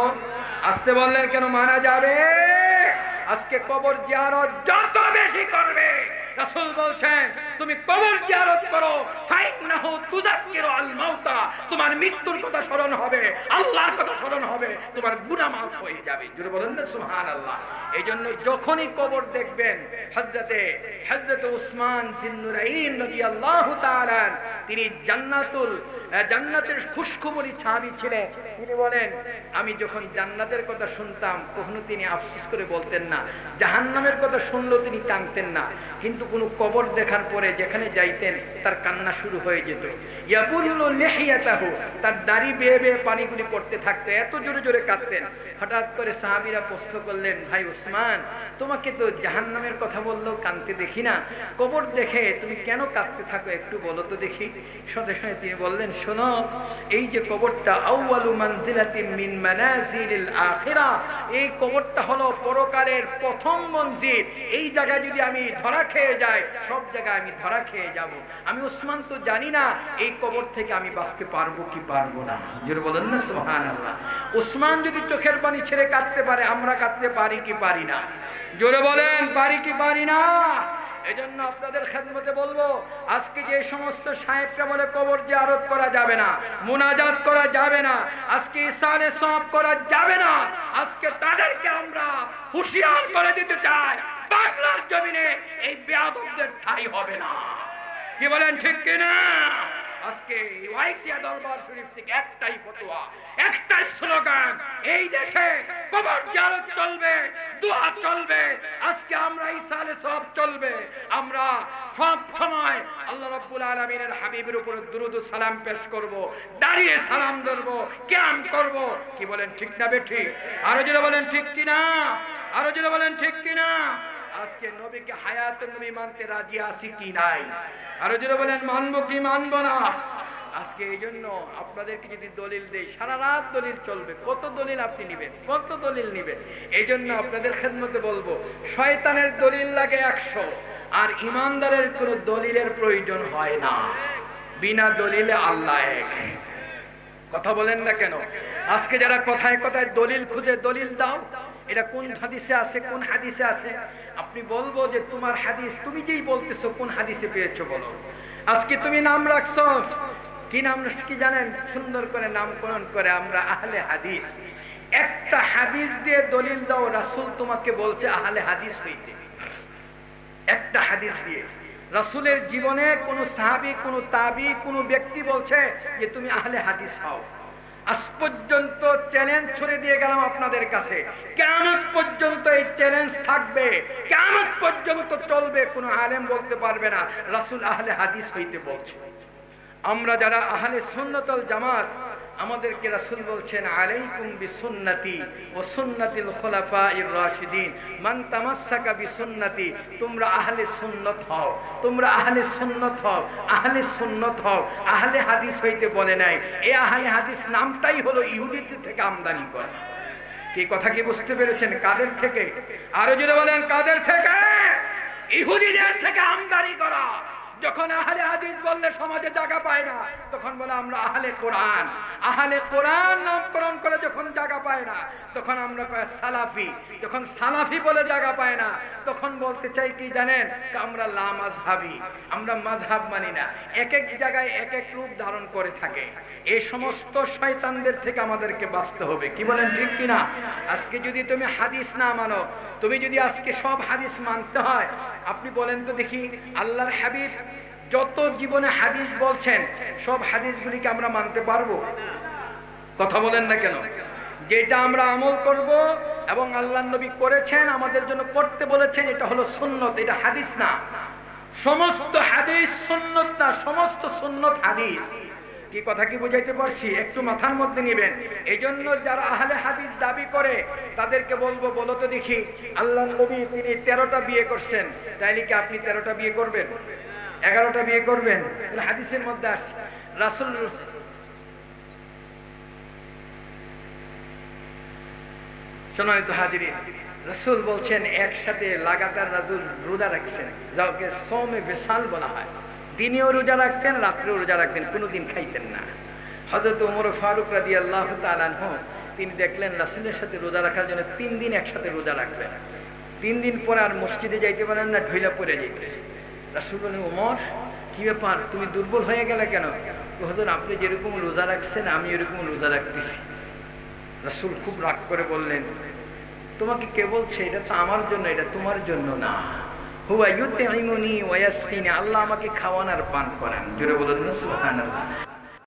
আসতে বললেন কেন? মানা যাবে। আজকে কবর জিয়ারত যত বেশি করবে, রাসূল বলছেন তুমি কবর জিয়ারত করো, ফাইন্নাহু তুযাক্কিরু আল মাউতা, তোমার মৃত্যুর কথা স্মরণ হবে, আল্লাহর কথা স্মরণ হবে, তোমার গুনাহ মাফ হয়ে যাবে। জোরে বলেন না সুবহানাল্লাহ। এইজন্য যখনই কবর দেখবেন, হযরত উসমান জিন্নুরাইন রাদিয়াল্লাহু তাআলা, তিনি জান্নাতের খুশখবরি সাহাবী ছিলেন। তিনি বলেন আমি যখন জান্নাতের কথা শুনতাম কখনো তিনি আফসোস করে বলতেন না, জাহান্নামের কথা শুনলেও তিনি কাঁদতেন না, কিন্তু কোনো কবর দেখার পরে যেখানে যাইতেন তার কান্না শুরু হয়ে যেত। ইয়াবুল্লু লিহিয়াতাহু, তার দাড়ি বেয়ে বেয়ে পানিগুলি পড়তে থাকতো, এত জোরে জোরে কাঁদতেন। হঠাৎ করে সাহাবীরা প্রশ্ন করলেন, ভাই উসমান, তোমাকে তো জাহান্নামের কথা বললেও কাঁদতে দেখি না, কবর দেখে তুমি কেন কাঁদতে থাকো, একটু বলো তো দেখি। সাথে সাথে তিনি বললেন, শোনো, এই যে কবরটা আউয়ালু মানজিলাতিন মিন মানাজিলিল আখিরাহ, এই কবরটা হলো পরকালের প্রথম মঞ্জিল। এই জায়গায় যদি আমি ধরা খেয়ে যাই, সব জায়গায় আমি ধরা খেয়ে যাব। আমি উসমান তো জানি না এই কবর থেকে আমি বাঁচতে পারবো কি পারবো না। জোরে বলেন না সুবহানাল্লাহ। উসমান যদি চোখের পানি ছেড়ে কাঁদতে পারে, আমরা কাঁদতে পারি কি পারি না? জোরে বলেন, পারি কি পারি না? এজন্য আপনাদের খেদমতে বলবো, আজকে যে সমস্ত সাহেবরা বলে কবর জিয়ারত করা যাবে না, মুনাজাত করা যাবে না, আজকে ইসালে সওয়াব করা যাবে না, আজকে তাদেরকে আমরা হুঁশিয়ার করে দিতে চাই, বাংলার জমিনে এই বেয়াদবদের ঠাঁই হবে না। কি বলেন, ঠিক কিনা? আজকে ওয়াইসিয়া দরবার শরীফ থেকে একটাই ফতোয়া, একটাই স্লোগান, এই দেশে কবর জিয়ারত চলবে, দোয়া চলবে, আজকে আমরা ইসালে সওয়াব চলবে। আমরা সব সময় আল্লাহ রাব্বুল আলামিনের হাবিবের উপর দুরূদ ও সালাম পেশ করব, দাঁড়িয়ে সালাম ধরব, কিয়াম করব। কি বলেন, ঠিক না বেঠিক? আরো জোরে বলেন ঠিক কিনা? আরো জোরে বলেন ঠিক কিনা? আজকে নবীকে হায়াতুন নবী মানতে রাজি আছি কি নাই? আরো জোরে বলেন, মানবো কি মানবো না? আজকে এই জন্য আপনাদেরকে যদি দলিল দেই, সারা রাত দলিল চলবে। কত দলিল আপনি নিবেন, কত দলিল নিবেন? এই জন্য আপনাদের খেদমতে বলবো, শয়তানের দলিল লাগে 100, আর ইমানদারের কোনো দলিলের প্রয়োজন হয় না। বিনা দলিলে আল্লাহ এক। কথা বলেন না কেন? আজকে যারা কথায় কথায় দলিল খুঁজে, দলিল দাও, এটা কোন হাদিসে আছে, কোন হাদিসে আছে? আপনি বলবো যে তোমার হাদিস, তুমি যেই বলতেছো কোন হাদিসে পেয়েছো বলো। আজকে তুমি নাম রাখছো, কি নাম কি জানেন? সুন্দর করে নামকরণ করে আমরা আহলে হাদিস। একটা হাদিস দিয়ে দলিল দাও, রাসূল তোমাকে বলছে আহলে হাদিস হইতে। একটা হাদিস দিয়ে রাসূলের জীবনে কোন সাহাবী, কোন তাবী, কোন ব্যক্তি বলছে যে তুমি আহলে হাদিস হও। আজ পর্যন্ত চ্যালেঞ্জ ছড়ে দিয়ে গেলাম আপনাদের কাছে, কিয়ামত পর্যন্ত এই চ্যালেঞ্জ থাকবে, কিয়ামত পর্যন্ত চলবে। কোন আলেম বলতে পারবে না রাসূল আহলে হাদিস হইতে বলছে। আমরা যারা আহলে সুন্নাত ওয়াল জামাত, আমাদেরকে রাসূল বলছেন আলাইকুম বিসুন্নতি ওয়া সুন্নাতিল খুলাফায়ে রাশিদিন মান তামাসসাকা বিসুন্নতি। তোমরা আহলে সুন্নাত হও, তোমরা আহলে সুন্নাত হও, আহলে সুন্নাত হও। আহলে হাদিস হইতে বলে নাই। এই আহলে হাদিস নামটাই হলো ইহুদিদের থেকে আমদানি করা। কি কথা কি বুঝতে পেরেছেন? কাদের থেকে? আরো জোরে বলেন, কাদের থেকে? ইহুদিদের থেকে আমদানি করা। যখন আহলে হাদিস বললে সমাজে জায়গা পায় না, তখন বলে আমরা আহলে কোরআন। আহলে কোরআন নামকরণ করে যখন জায়গা পায় না, তখন আমরা কয় সালাফি। যখন সালাফি বলে জায়গা পায় না, তখন বলতে চাই কি জানেন? আমরা লা মাযহাবি, আমরা মাযহাব মানি না। এক এক জায়গায় এক এক রূপ ধারণ করে থাকে। এই সমস্ত শয়তানদের থেকে আমাদেরকে বাঁচতে হবে। কি বলেন, ঠিক কিনা? আজকে যদি তুমি হাদিস না মানো, তুমি যদি আজকে সব হাদিস মানতে হয়, আপনি বলেন তো দেখি, আল্লাহর হাবিব যত জীবনে হাদিস বলছেন, সব হাদিসগুলিকে আমরা মানতে পারবো? কথা বলেন না কেন? যেটা আমরা আমল করব এবং আল্লাহর নবী করেছেন, আমাদের জন্য করতে বলেছেন, এটা হলো সুন্নত, এটা হাদিস না। সমস্ত হাদিস সুন্নত না, সমস্ত সুন্নত হাদিস। কি কথা কি বুঝাইতে পারছি? একটু মাথার মধ্যে নেবেন। এই জন্য যারা আহলে হাদিস দাবি করে, তাদেরকে বলবো, বলো তো দেখি, আল্লাহর নবী তিনি 13টা বিয়ে করছেন, তাইলে কি আপনি 13টা বিয়ে করবেন? 11টা বিয়ে করবেন? হাদিসের মধ্যে আসছে। রাসূল সম্মানিত হাজিরিন, রাসূল বলছেন একসাথে লাগাতার রাসূল রোজা রাখছেন, যাকে সওমে বিসাল বলা হয়। দিনেও রোজা রাখতেন, রাত্রেও রোজা রাখতেন, কোনোদিন খাইতেন না। হযরত ওমর ফারুক রাদিয়াল্লাহু তাআলা আনহু তিনি দেখলেন রাসূলের সাথে রোজা রাখার জন্য 3 দিন একসাথে রোজা রাখলেন। 3 দিন পরে আর মসজিদে যাইতে পারেন না, ঢইলা পড়ে যাইতেছে। রাসূল বলেন, ওমর কি ব্যাপার, তুমি দুর্বল হয়ে গেলে কেন? হুজুর, আপনি যেরকম রোজা রাখছেন আমি এরকম রোজা রাখতেছি। রাসূল খুব রাগ করে বললেন, তোমাকে কে বলছে? এটা তো আমার জন্য, এটা তোমার জন্য না। হুয়া ইউতঈমুনি ওয়া ইয়াসকিনি, আল্লাহ আমাকে খাওয়ান আর পান করান। জোরে বলুন না সুবহানাল্লাহ।